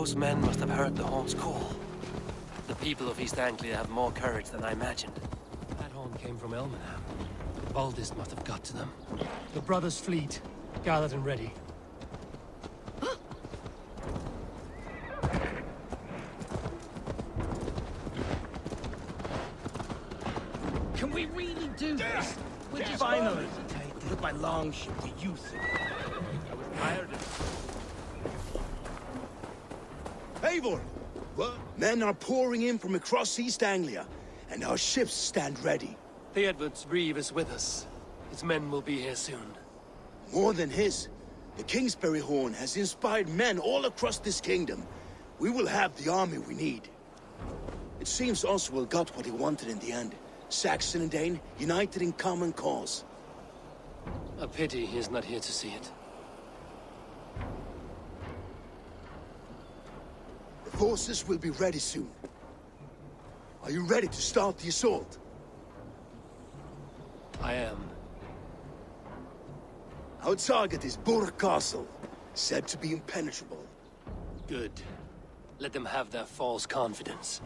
Those men must have heard the horn's call. The people of East Anglia have more courage than I imagined. That horn came from Elmenham. Baldist must have got to them. The brothers' fleet, gathered and ready. Can we really do this? We're just finally put my longship to use. I was tired of Eivor! What? Men are pouring in from across East Anglia, and our ships stand ready. The Edward's Reeve is with us. His men will be here soon. More than his. The Kingsbury Horn has inspired men all across this kingdom. we will have the army we need. It seems Oswald got what he wanted in the end. Saxon and Dane, united in common cause. A pity he's not here to see it. The forces will be ready soon. Are you ready to start the assault? I am. Our target is Burg Castle, said to be impenetrable. Good. Let them have their false confidence.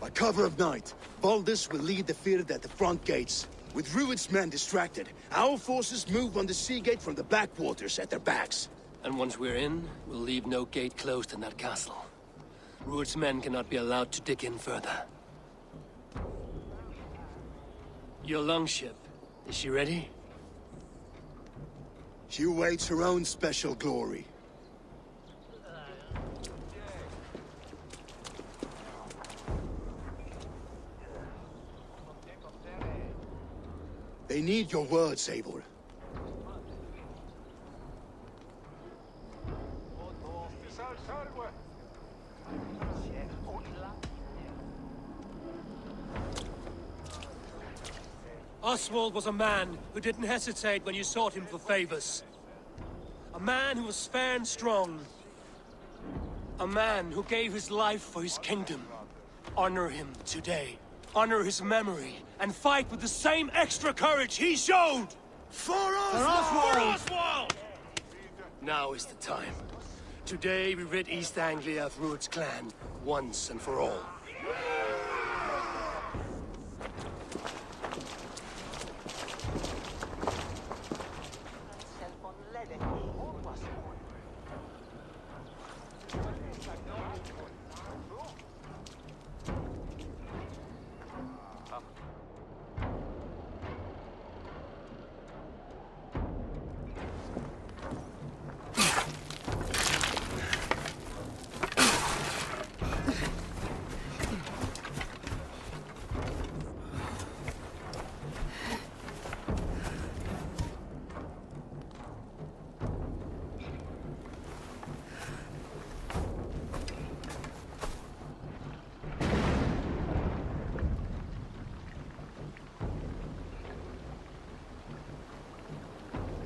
By cover of night, Valdis will lead the field at the front gates. With Rued's men distracted, our forces move on the sea gate from the backwaters at their backs. And once we're in, we'll leave no gate closed in that castle. Rued's men cannot be allowed to dig in further. Your longship, is she ready? She awaits her own special glory. They need your words, Eivor. Oswald was a man who didn't hesitate when you sought him for favors. A man who was fair and strong. A man who gave his life for his kingdom. Honor him today. Honor his memory, and fight with the same extra courage he showed! For Oswald! For Oswald! Now is the time. Today we rid East Anglia of Rued's clan, once and for all.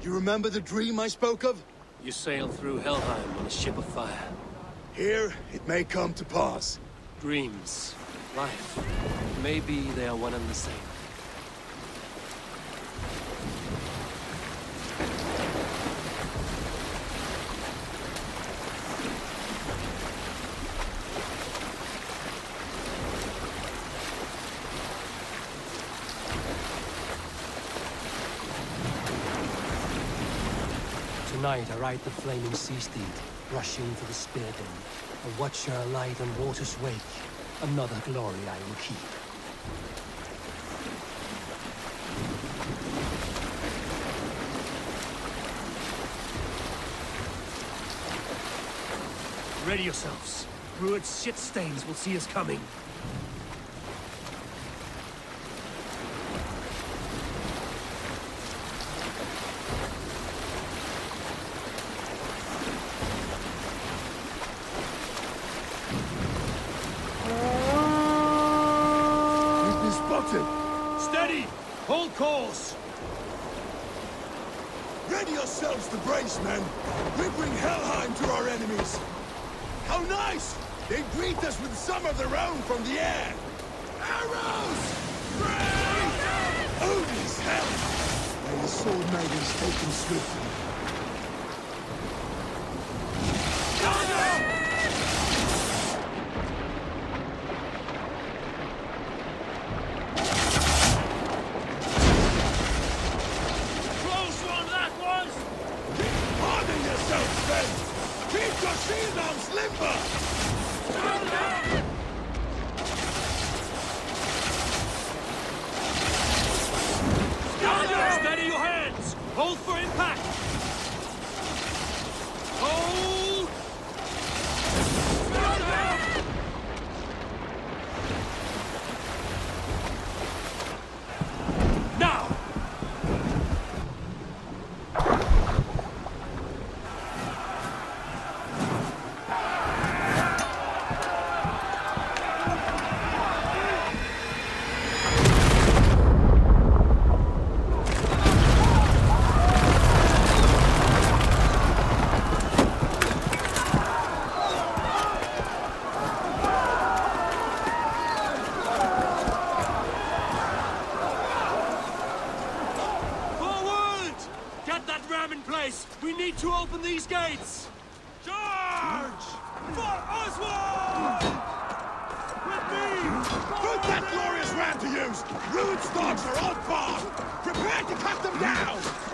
You remember the dream I spoke of? You sail through Helheim on a ship of fire. Here, it may come to pass. Dreams, life, maybe they are one and the same. Tonight I ride the flaming sea steed, rushing for the spear den. A watcher alight on water's wake. Another glory I will keep. Ready yourselves. Rued's shit stains will see us coming. Steady! Hold course! Ready yourselves to brace, men! We bring Helheim to our enemies! How nice! They greet us with some of their own from the air! Arrows! Brave! Odin's help! May the sword maidens take them swiftly. Keep your shield arms limber! Steady your hands! Hold for impact! need to open these gates! Charge! For Oswald! With me! Put that glorious ram to use! Rude's dogs are all barred! Prepare to cut them down!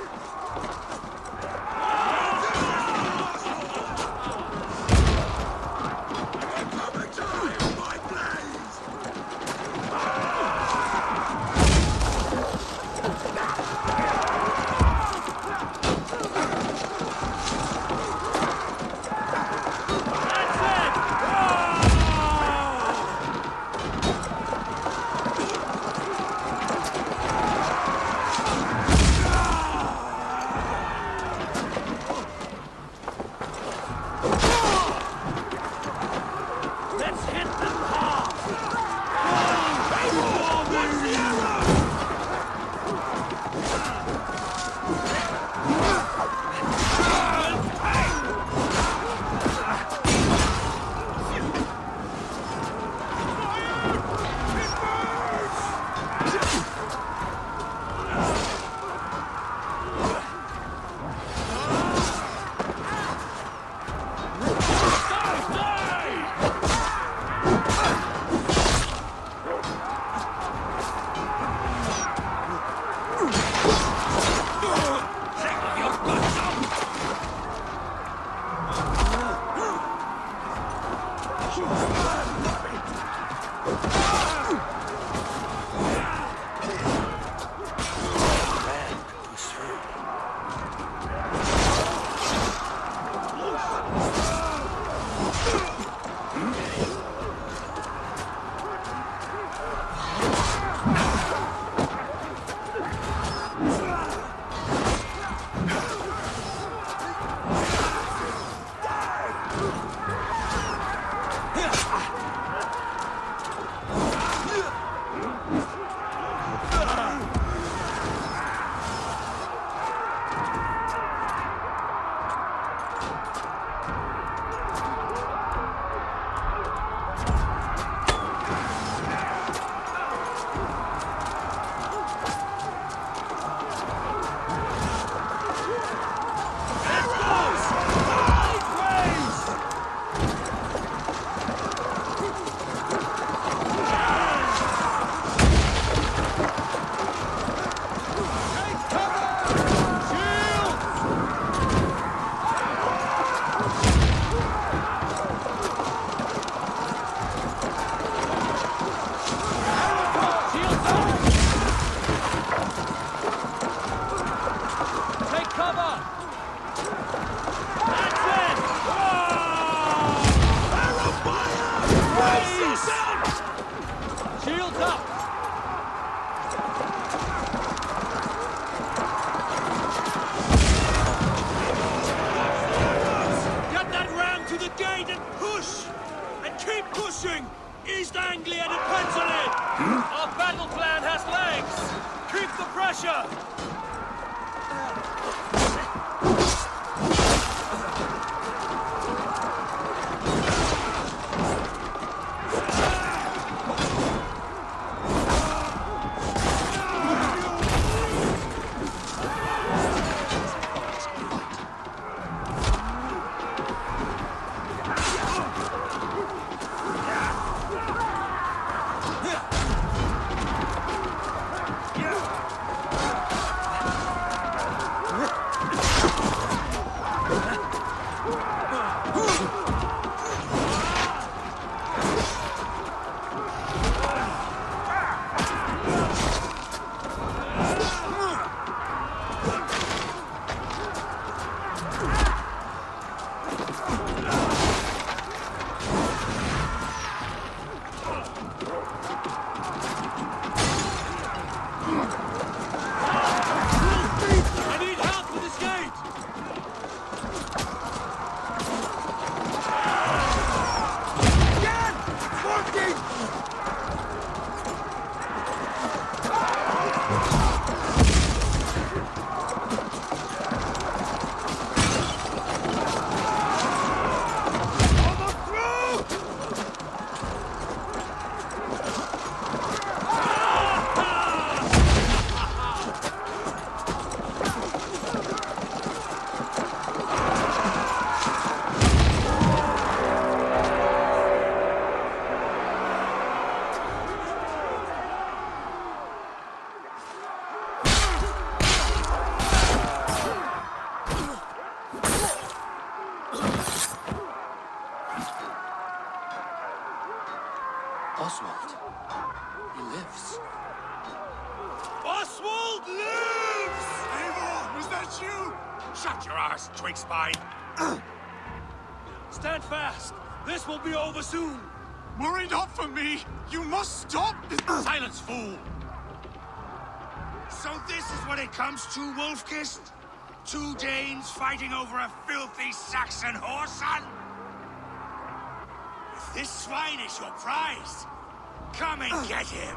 East Anglia depends on it! Our battle plan has legs! Keep the pressure! Oswald. He lives. Oswald lives! Eivor, was that you? Shut your arse, twig spine. Stand fast! This will be over soon! Worry not for me! You must stop! Silence, fool! So this is what it comes to, Wolfkist? 2 Danes fighting over a filthy Saxon whoreson? If this swine is your prize, come and get him!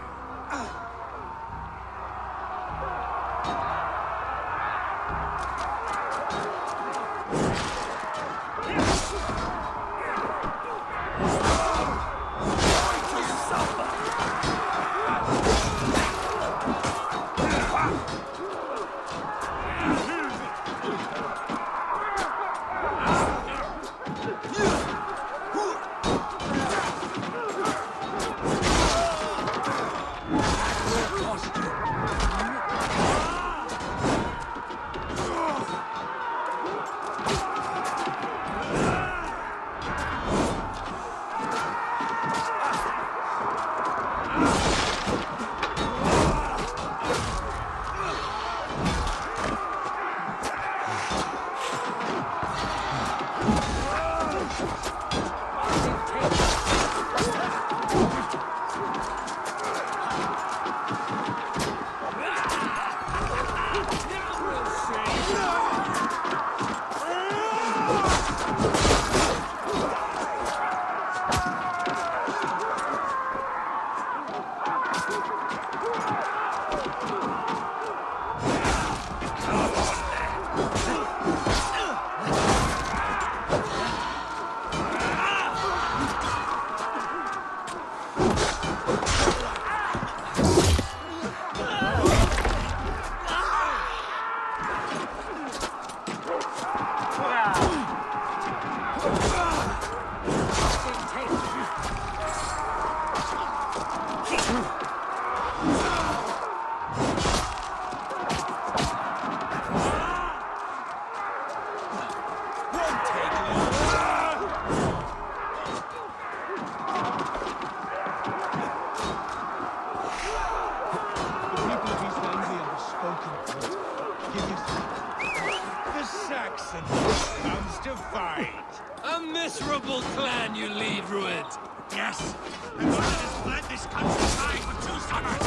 A miserable clan you lead, Rued. Yes, the one that has fled this countryside for 2 summers.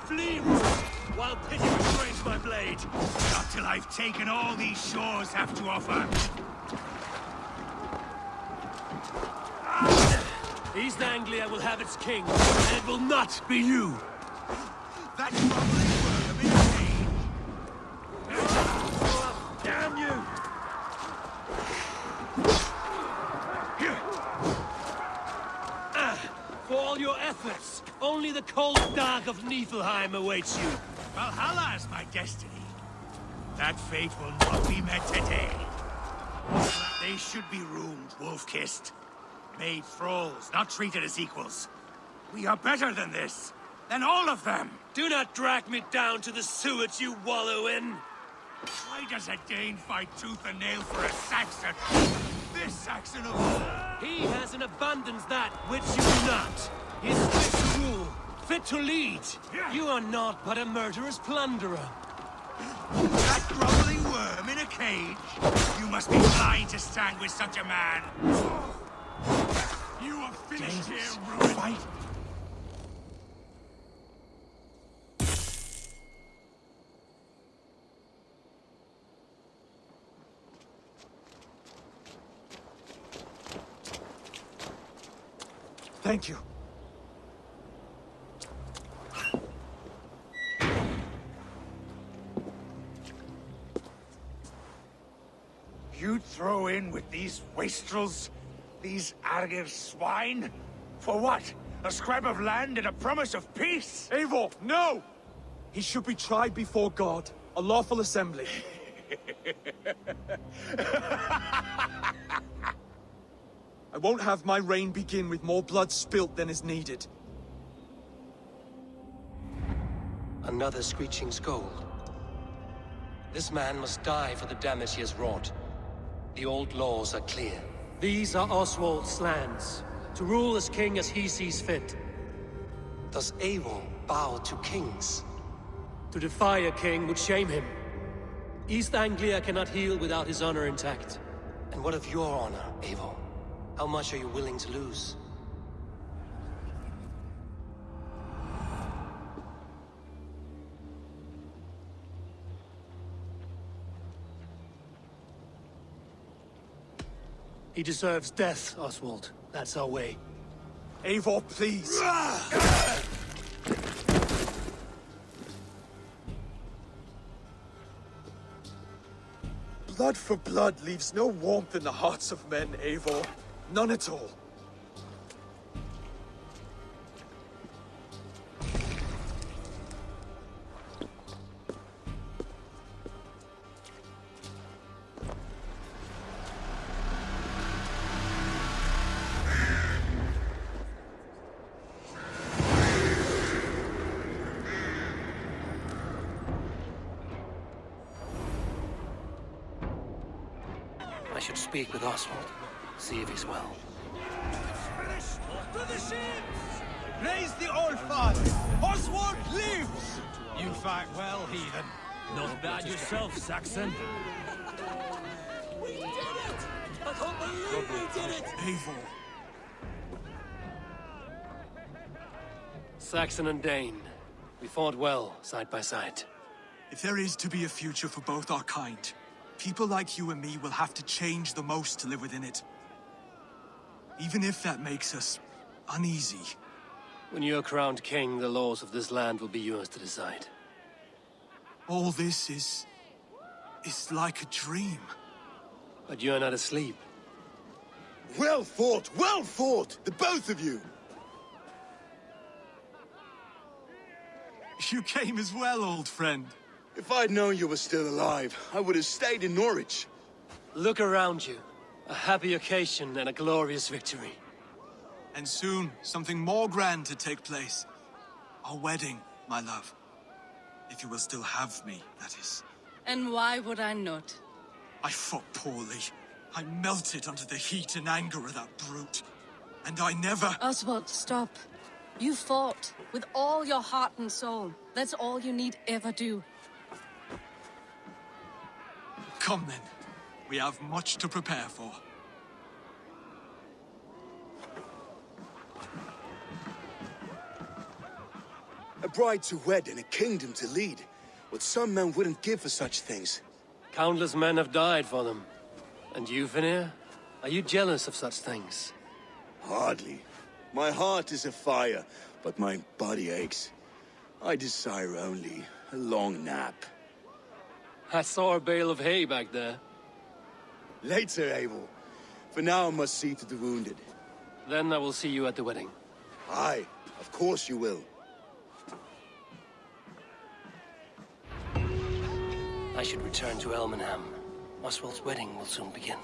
Flee, Rued, while pity restrains my blade. Not till I've taken all these shores have to offer. East Anglia will have its king, and it will not be you! That's probably worth a bit of Damn you! For all your efforts, only the cold dark of Niflheim awaits you. Valhalla is my destiny. That fate will not be met today. They should be roomed, wolf-kissed. Made thralls, not treated as equals. We are better than this. Than all of them. Do not drag me down to the sewage you wallow in. Why does a Dane fight tooth and nail for a Saxon? This Saxon of all. He has in abundance that which you do not. He is fit to rule, fit to lead. You are not but a murderous plunderer. That groveling worm in a cage? You must be blind to stand with such a man. You are finished here, Rued. Fight. Thank you. You'd throw in with these wastrels? These Argir swine? For what? A scrap of land and a promise of peace? Eivor, no! He should be tried before God, a lawful assembly. I won't have my reign begin with more blood spilt than is needed. Another screeching scold. This man must die for the damage he has wrought. The old laws are clear. These are Oswald's lands, to rule as king as he sees fit. Does Eivor bow to kings? To defy a king would shame him. East Anglia cannot heal without his honor intact. And what of your honor, Eivor? How much are you willing to lose? He deserves death, Oswald. That's our way. Eivor, please! Blood for blood leaves no warmth in the hearts of men, Eivor. None at all. I should speak with Oswald. See if he's well. To the ships! Raise the old father! Oswald lives! You fight well, heathen. Not bad yourself, Saxon. We did it! I can't believe we did it! Eivor. Saxon and Dane. We fought well, side by side. If there is to be a future for both our kind, people like you and me will have to change the most to live within it. Even if that makes us uneasy. When you're crowned king, the laws of this land will be yours to decide. All this is like a dream. But you're not asleep. Well fought, the both of you! You came as well, old friend. If I'd known you were still alive, I would have stayed in Norwich. Look around you. A happy occasion and a glorious victory. And soon, something more grand to take place. Our wedding, my love. If you will still have me, that is. And why would I not? I fought poorly. I melted under the heat and anger of that brute. And I never... Oswald, stop. You fought with all your heart and soul. That's all you need ever do. Come then. We have much to prepare for. A bride to wed and a kingdom to lead. What some men wouldn't give for such things. Countless men have died for them. And you, Vanir? Are you jealous of such things? Hardly. My heart is afire, but my body aches. I desire only a long nap. I saw a bale of hay back there. Later, Abel. For now, I must see to the wounded. Then I will see you at the wedding. Aye, of course you will. I should return to Elmenham. Oswald's wedding will soon begin.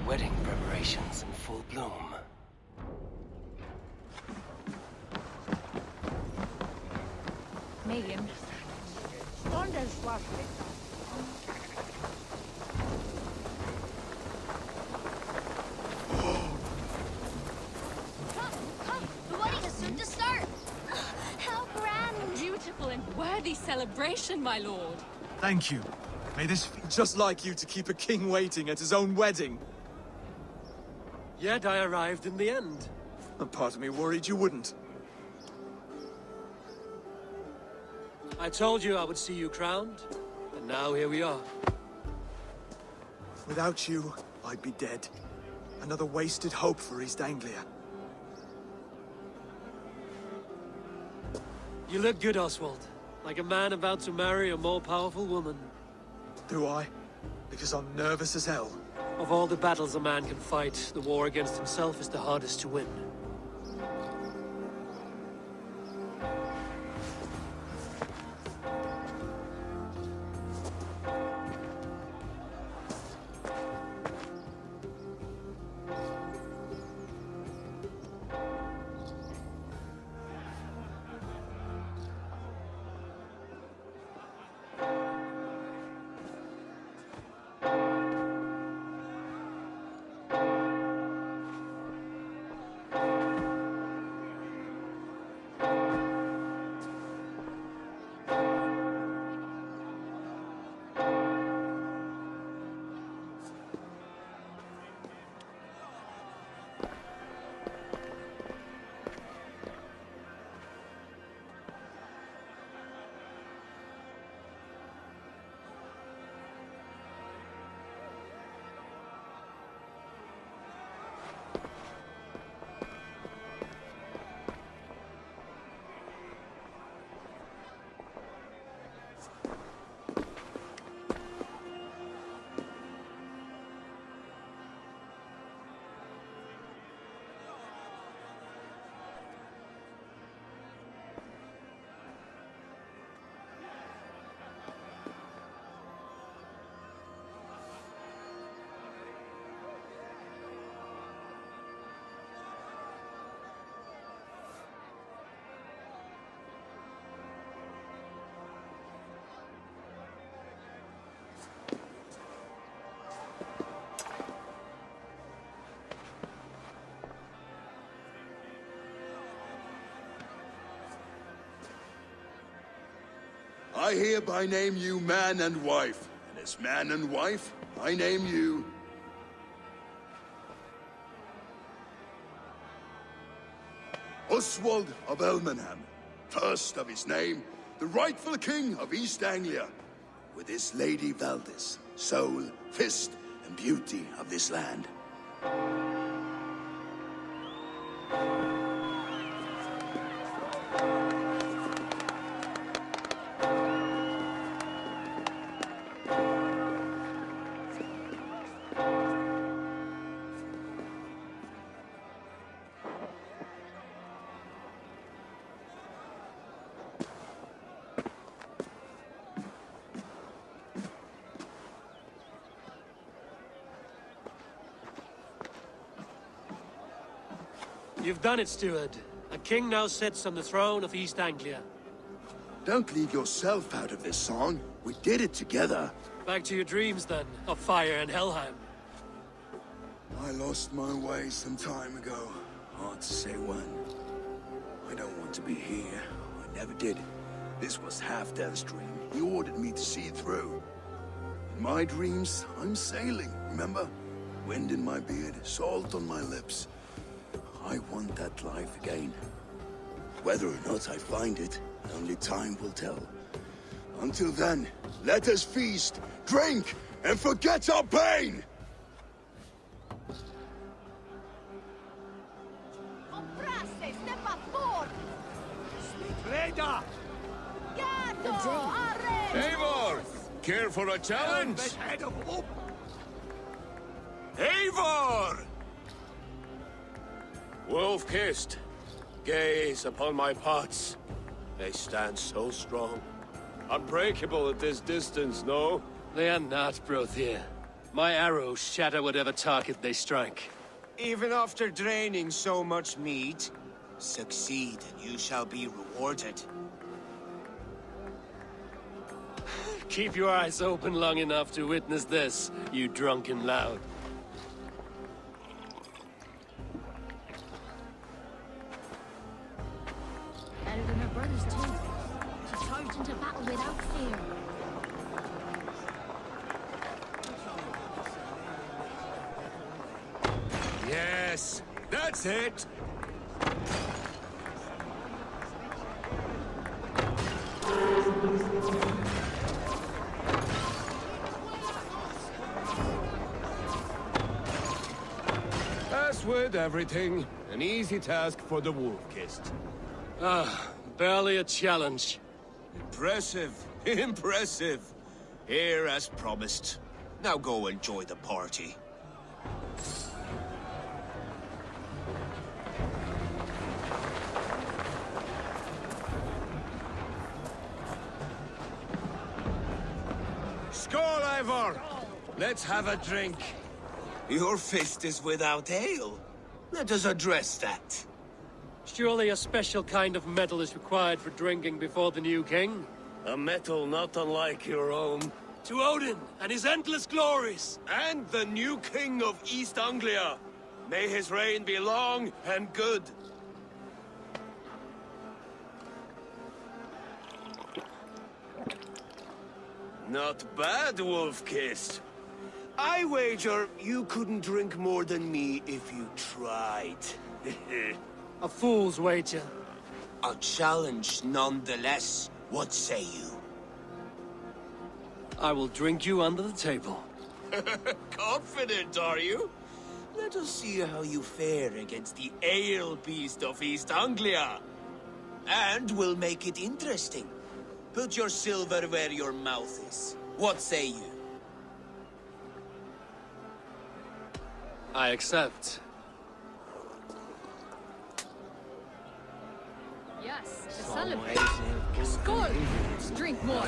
Wedding preparations in full bloom. Megan. Come, the wedding is soon to start. How grand! Beautiful and worthy celebration, my lord. Thank you. May this Just like you to keep a king waiting at his own wedding. Yet I arrived in the end. A part of me worried you wouldn't. I told you I would see you crowned, and now here we are. Without you, I'd be dead. Another wasted hope for East Anglia. You look good, Oswald. Like a man about to marry a more powerful woman. Do I? Because I'm nervous as hell. Of all the battles a man can fight, the war against himself is the hardest to win. I hereby name you man and wife, and as man and wife, I name you... Oswald of Elmenham, first of his name, the rightful king of East Anglia, with his lady Valdis, soul, fist, and beauty of this land. You've done it, steward. A king now sits on the throne of East Anglia. Don't leave yourself out of this song. We did it together. Back to your dreams, then, of fire and Helheim. I lost my way some time ago. Hard to say when. I don't want to be here. I never did. This was Half-Death's dream. He ordered me to see it through. In my dreams, I'm sailing, remember? Wind in my beard, salt on my lips. I want that life again. Whether or not I find it, only time will tell. Until then, let us feast, drink, and forget our pain! Eivor! Care for a challenge? Eivor! Wolf-kissed, gaze upon my pots. They stand so strong. Unbreakable at this distance, no? They are not, Brothir. My arrows shatter whatever target they strike. Even after draining so much meat, succeed and you shall be rewarded. Keep your eyes open long enough to witness this, you drunken lout. Better than her brothers, too. She charged into battle without fear. Yes, that's it. As with everything, an easy task for the wolf-kissed. Ah, barely a challenge. Impressive, impressive. Here as promised. Now go enjoy the party. Skål, Ivor! Let's have a drink. Your fist is without ale. Let us address that. Surely a special kind of metal is required for drinking before the new king? A metal not unlike your own. To Odin and his endless glories! And the new king of East Anglia. May his reign be long and good. Not bad, Wolf-Kissed. I wager you couldn't drink more than me if you tried. A fool's wager. A challenge nonetheless. What say you? I will drink you under the table. Confident, are you? Let us see how you fare against the ale beast of East Anglia. And we'll make it interesting. Put your silver where your mouth is. What say you? I accept. Yes, to celebrate. Skål! Let's drink more.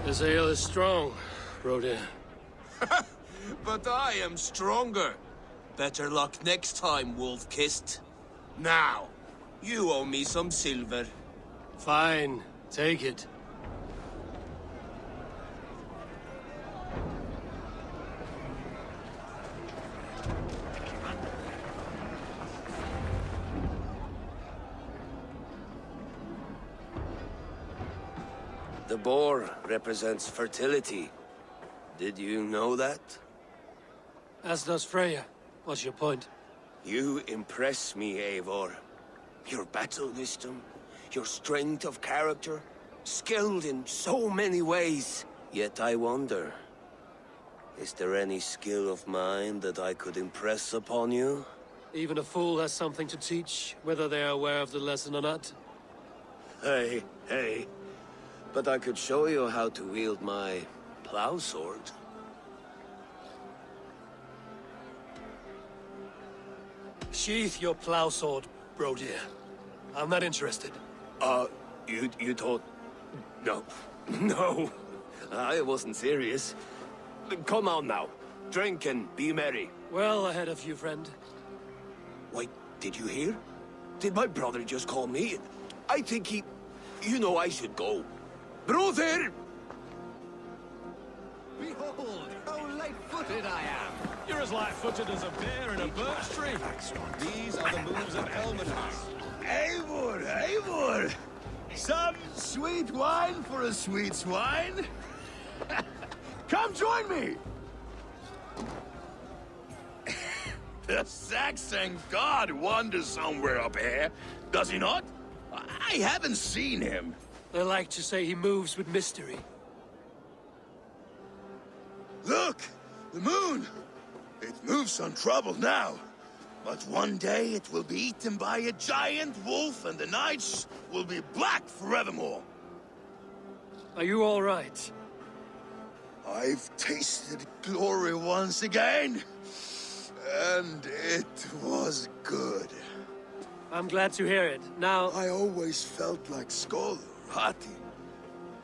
This ale is strong, Rodin. But I am stronger. Better luck next time, Wolf-Kissed. Now, you owe me some silver. Fine, take it. The boar represents fertility. Did you know that? As does Freya. What's your point? You impress me, Eivor. Your battle wisdom, your strength of character, skilled in so many ways. Yet I wonder, is there any skill of mine that I could impress upon you? Even a fool has something to teach, whether they are aware of the lesson or not. Hey. But I could show you how to wield my plow sword. Sheath your plow sword, Brodir. I'm not interested. You thought... No. No. I wasn't serious. Come on now. Drink and be merry. Well ahead of you, friend. Wait, did you hear? Did my brother just call me? I think he... You know I should go. Brother! Behold, how light-footed I am! You're as light-footed as a bear in a birch tree. These are the moves of Elmenhar. Eivor, Eivor! Some sweet wine for a sweet swine? Come join me! The Saxon god wanders somewhere up here, does he not? I haven't seen him. They like to say he moves with mystery. Look! The moon! It moves untroubled now. But one day it will be eaten by a giant wolf and the nights will be black forevermore. Are you all right? I've tasted glory once again. And it was good. I'm glad to hear it. Now... I always felt like Skoll, Hati.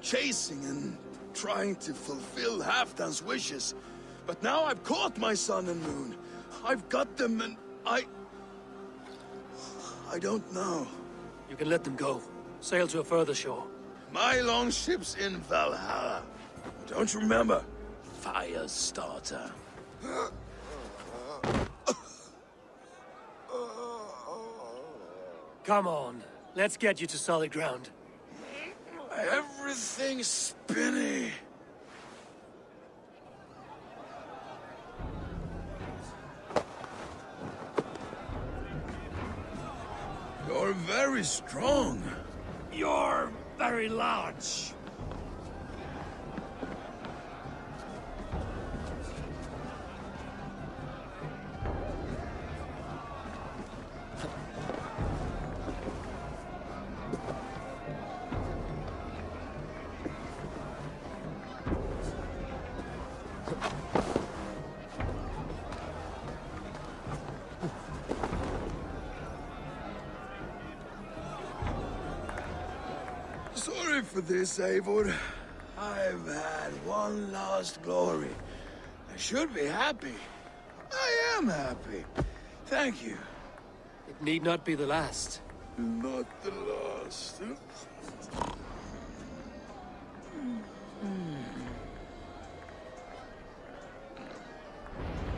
Chasing and trying to fulfill Halfdan's wishes. But now I've caught my sun and moon. I've got them and I don't know. You can let them go. Sail to a further shore. My longship's in Valhalla. Don't you remember? Fire starter. Come on. Let's get you to solid ground. Everything's spinny. You're very strong. You're very large. Sorry for this, Eivor. I've had one last glory. I should be happy. I am happy. Thank you. It need not be the last. Not the last.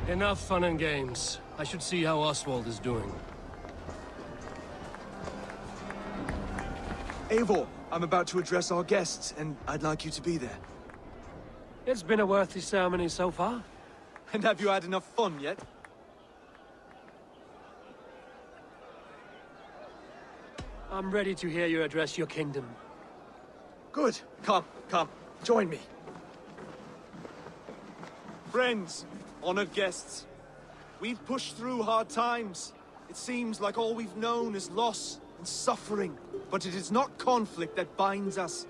Enough fun and games. I should see how Oswald is doing. Eivor, I'm about to address our guests, and I'd like you to be there. It's been a worthy ceremony so far. And have you had enough fun yet? I'm ready to hear you address your kingdom. Good. Come, join me. Friends, honored guests, we've pushed through hard times. It seems like all we've known is loss and suffering. But it is not conflict that binds us.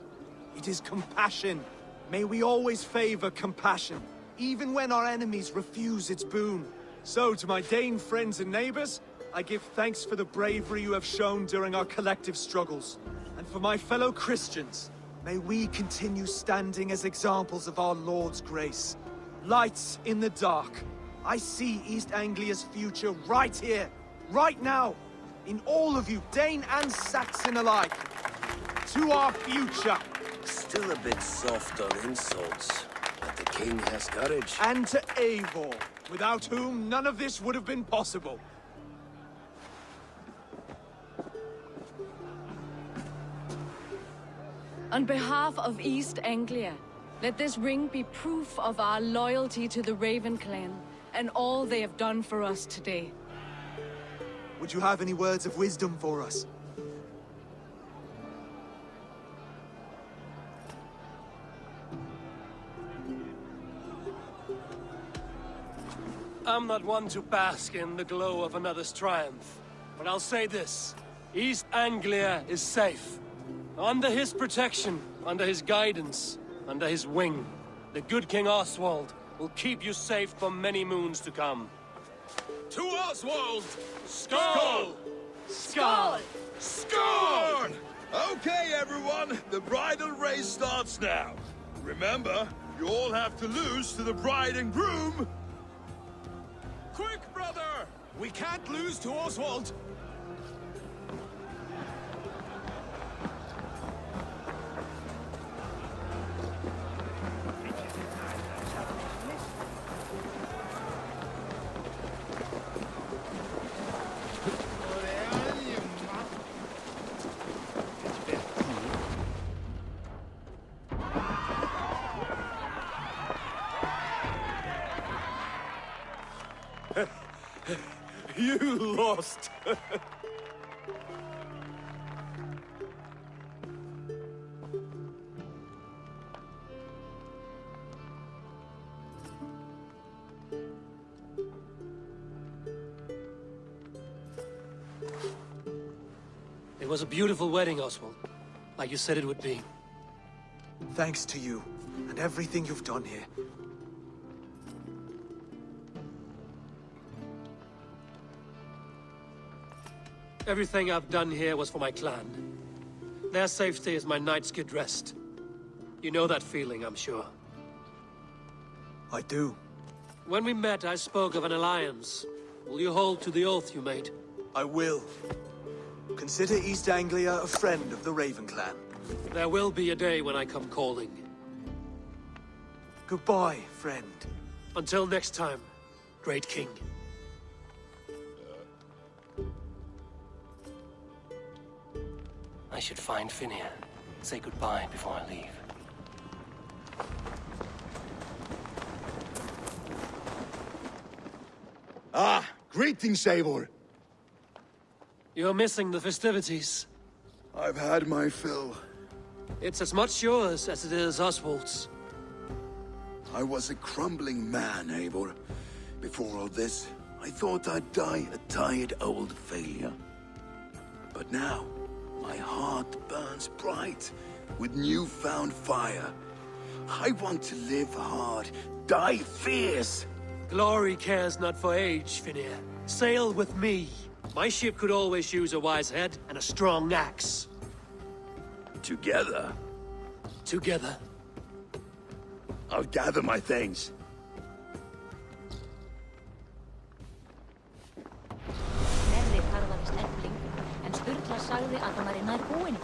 It is compassion. May we always favor compassion, even when our enemies refuse its boon. So, to my Dane friends and neighbors, I give thanks for the bravery you have shown during our collective struggles. And for my fellow Christians, may we continue standing as examples of our Lord's grace. Lights in the dark. I see East Anglia's future right here, right now. In all of you, Dane and Saxon alike. To our future. Still a bit soft on insults, but the king has courage. And to Eivor, without whom none of this would have been possible. On behalf of East Anglia, let this ring be proof of our loyalty to the Raven clan and all they have done for us today. Would you have any words of wisdom for us? I'm not one to bask in the glow of another's triumph, but I'll say this. East Anglia is safe. Under his protection, under his guidance, under his wing, the good King Oswald will keep you safe for many moons to come. To Oswald! Skoll! Skoll! Scorn! Okay, everyone, the bridal race starts now. Remember, you all have to lose to the bride and groom, Quick, brother! We can't lose to Oswald! You lost! It was a beautiful wedding, Oswald. Like you said it would be. Thanks to you, and everything you've done here. Everything I've done here was for my clan. Their safety is my night's good rest. You know that feeling, I'm sure. I do. When we met, I spoke of an alliance. Will you hold to the oath you made? I will. Consider East Anglia a friend of the Raven clan. There will be a day when I come calling. Goodbye, friend. Until next time, Great King. I should find Finnir. Say goodbye before I leave. Ah, greetings, Eivor. You're missing the festivities. I've had my fill. It's as much yours as it is Oswald's. I was a crumbling man, Eivor. Before all this, I thought I'd die a tired old failure. But now, my heart burns bright with newfound fire. I want to live hard, die fierce. Glory cares not for age, Finnir. Sail with me. My ship could always use a wise head and a strong axe. Together? Together. I'll gather my things. Snerri karðaðist elling, en Sturla sagði að hann væri nær búinn.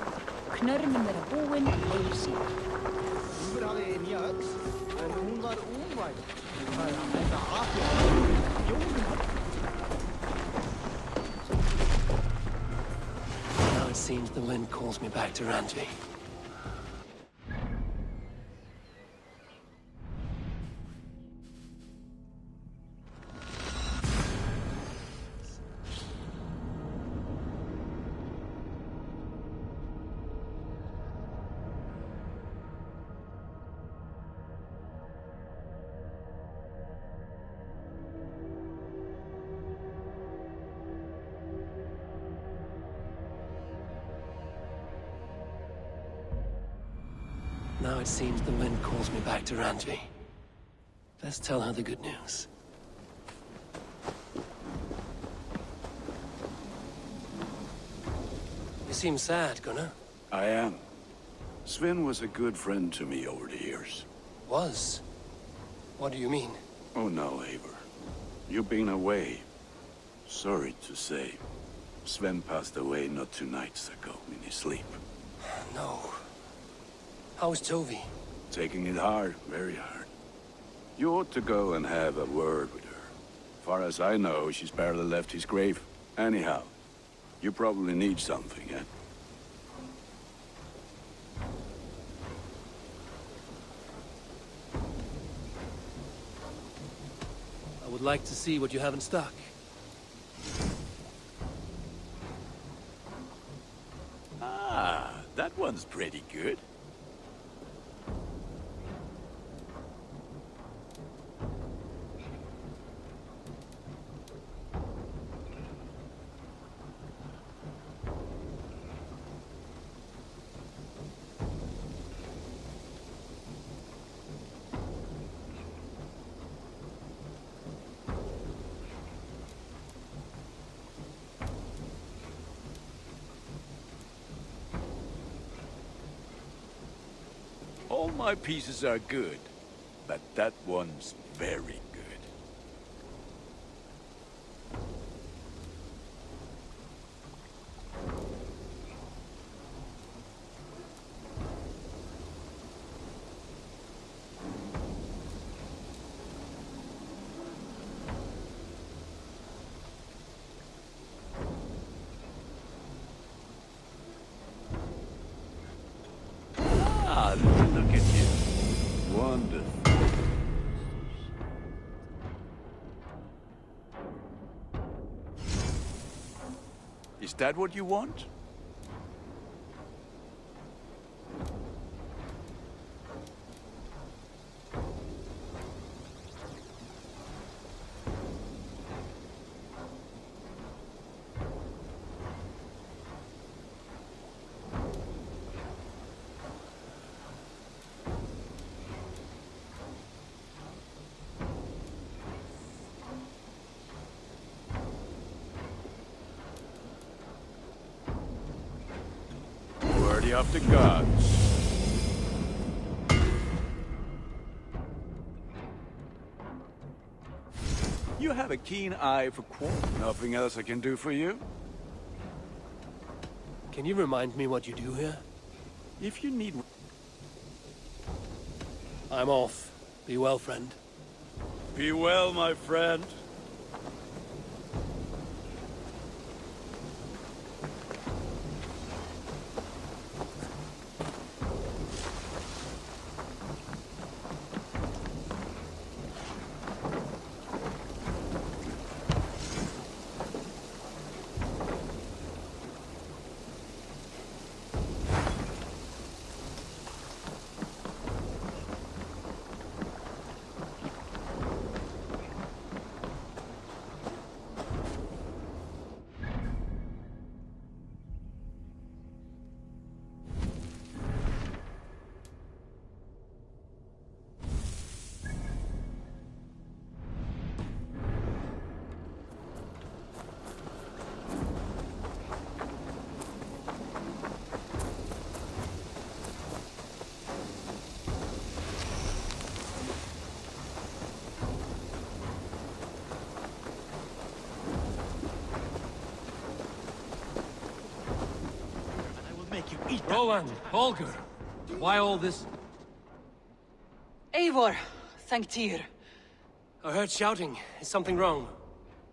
Knörnum vera búinn en leir sín. Úlfur hafði mjög, en hún var óvæg. Þetta afhjá Jónum. Now it seems the wind calls me back to Randvi. Now it seems the wind calls me back to Randvi. Let's tell her the good news. You seem sad, Gunnar. I am. Sven was a good friend to me over the years. Was? What do you mean? Oh no, Eivor. You've been away. Sorry to say. Sven passed away not 2 nights ago in his sleep. No. How's Tovi? Taking it hard, very hard. You ought to go and have a word with her. Far as I know, she's barely left his grave. Anyhow, you probably need something, eh? I would like to see what you have in stock. Ah, that one's pretty good. All my pieces are good, but that one's very good. Wonderful. Is that what you want? Worthy of the gods. You have a keen eye for quarrel. Nothing else I can do for you? Can you remind me what you do here? If you need... I'm off. Be well, friend. Be well, my friend. Rowan, Holger, why all this? Eivor, thank Tyr. I heard shouting. Is something wrong?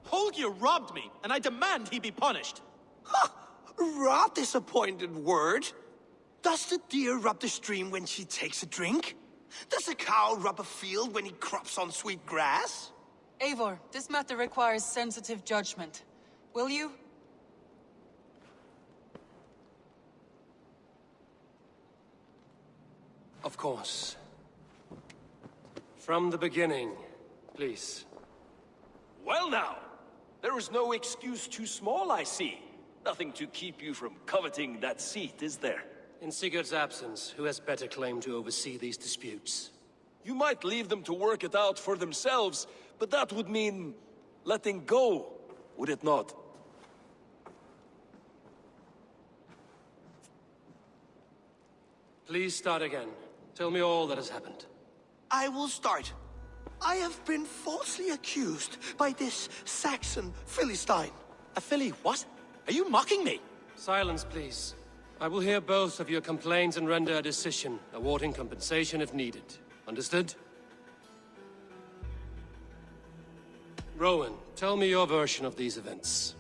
Holger robbed me, and I demand he be punished. Ha! Raw disappointed word. Does the deer rub the stream when she takes a drink? Does a cow rub a field when he crops on sweet grass? Eivor, this matter requires sensitive judgment. Will you? Of course. From the beginning, please. Well now, there is no excuse too small, I see. Nothing to keep you from coveting that seat, is there? In Sigurd's absence, who has better claim to oversee these disputes? You might leave them to work it out for themselves, but that would mean letting go, would it not? Please start again. Tell me all that has happened. I will start. I have been falsely accused by this Saxon Philistine. A Philly what? Are you mocking me? Silence, please. I will hear both of your complaints and render a decision, awarding compensation if needed. Understood? Rowan, tell me your version of these events.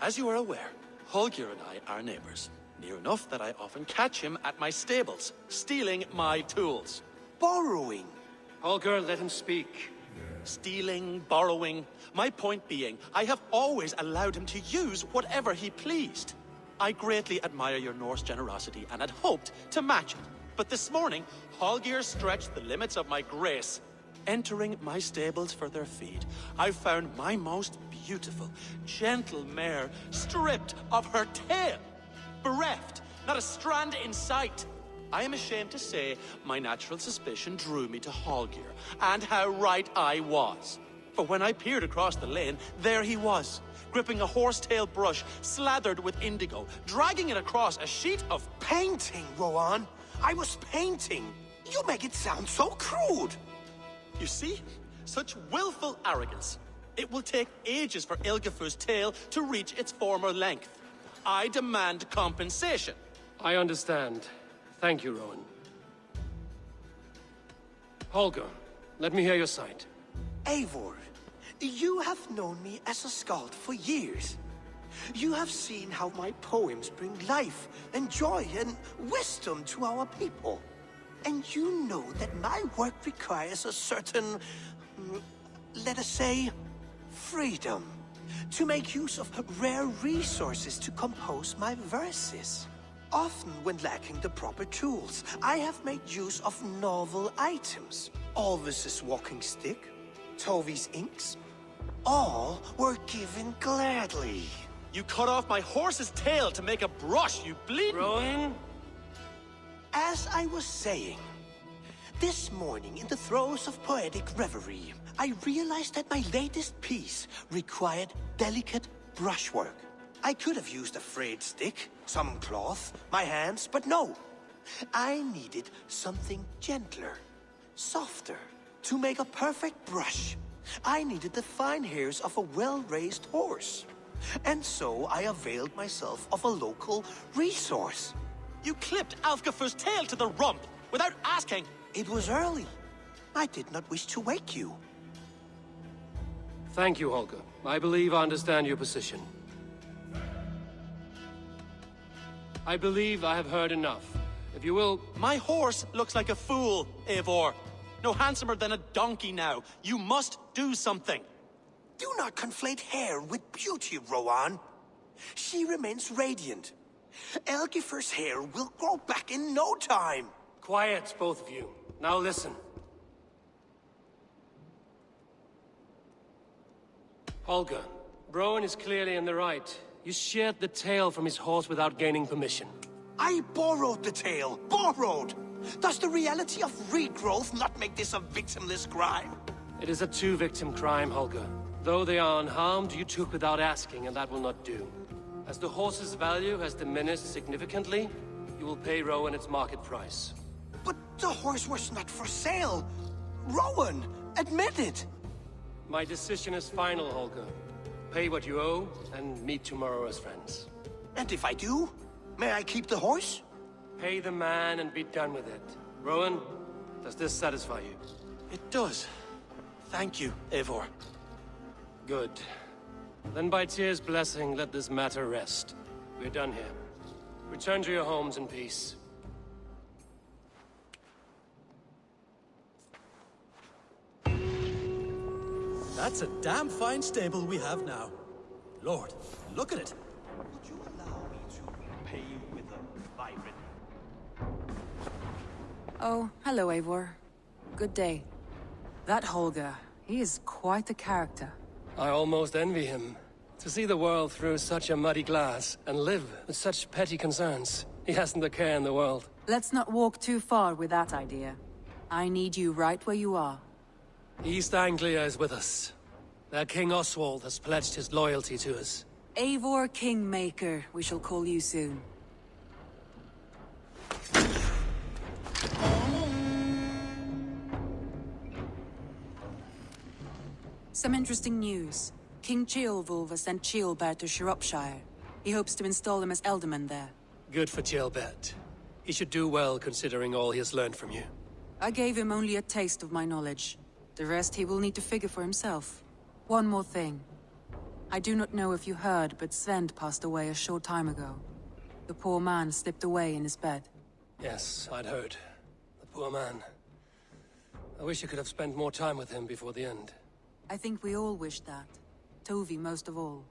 As you are aware, Holger and I are neighbors. Near enough that I often catch him at my stables, stealing my tools. Borrowing. Holger, let him speak. Stealing, borrowing. My point being, I have always allowed him to use whatever he pleased. I greatly admire your Norse generosity and had hoped to match it. But this morning, Holger stretched the limits of my grace. Entering my stables for their feed, I found my most beautiful, gentle mare stripped of her tail. Bereft, not a strand in sight. I am ashamed to say my natural suspicion drew me to Holger, and how right I was. For when I peered across the lane, there he was, gripping a horsetail brush slathered with indigo, dragging it across a sheet of painting, Rowan. I was painting. You make it sound so crude. You see? Such willful arrogance. It will take ages for Ilgefu's tail to reach its former length. I demand compensation. I understand. Thank you, Rowan. Holger, let me hear your side. Eivor, you have known me as a skald for years. You have seen how my poems bring life and joy and wisdom to our people. And you know that my work requires a certain, let us say, freedom. To make use of rare resources to compose my verses. Often when lacking the proper tools, I have made use of novel items. Alvis's walking stick, Tovy's inks, all were given gladly. You cut off my horse's tail to make a brush, you bleeding... Rowan? As I was saying, this morning in the throes of poetic reverie, I realized that my latest piece required delicate brushwork. I could have used a frayed stick, some cloth, my hands, but no. I needed something gentler, softer. To make a perfect brush, I needed the fine hairs of a well-raised horse. And so I availed myself of a local resource. You clipped Alfgafur's tail to the rump without asking. It was early. I did not wish to wake you. Thank you, Holger. I believe I understand your position. I believe I have heard enough. If you will... My horse looks like a fool, Eivor. No handsomer than a donkey now. You must do something. Do not conflate hair with beauty, Rowan. She remains radiant. Algifur's hair will grow back in no time. Quiet, both of you. Now listen. Holger, Rowan is clearly in the right. You sheared the tail from his horse without gaining permission. I borrowed the tail. Borrowed! Does the reality of regrowth not make this a victimless crime? It is a two-victim crime, Holger. Though they are unharmed, you took without asking, and that will not do. As the horse's value has diminished significantly, you will pay Rowan its market price. But the horse was not for sale. Rowan, admit it. My decision is final, Holger. Pay what you owe, and meet tomorrow as friends. And if I do, may I keep the horse? Pay the man and be done with it. Rowan, does this satisfy you? It does. Thank you, Eivor. Good. Then by Tyr's blessing, let this matter rest. We're done here. Return to your homes in peace. That's a damn fine stable we have now. Lord, look at it. Would you allow me to repay you with a vibrant... Oh, hello, Eivor. Good day. That Holger, he is quite the character. I almost envy him. To see the world through such a muddy glass, and live with such petty concerns. He hasn't a care in the world. Let's not walk too far with that idea. I need you right where you are. East Anglia is with us. Their King Oswald has pledged his loyalty to us. Eivor Kingmaker, we shall call you soon. Some interesting news. King Ceolwulf has sent Ceolbert to Shropshire. He hopes to install him as Elderman there. Good for Ceolbert. He should do well considering all he has learned from you. I gave him only a taste of my knowledge. The rest he will need to figure for himself. One more thing. I do not know if you heard, but Svend passed away a short time ago. The poor man slipped away in his bed. Yes, I'd heard. The poor man. I wish I could have spent more time with him before the end. I think we all wish that. Tovy most of all.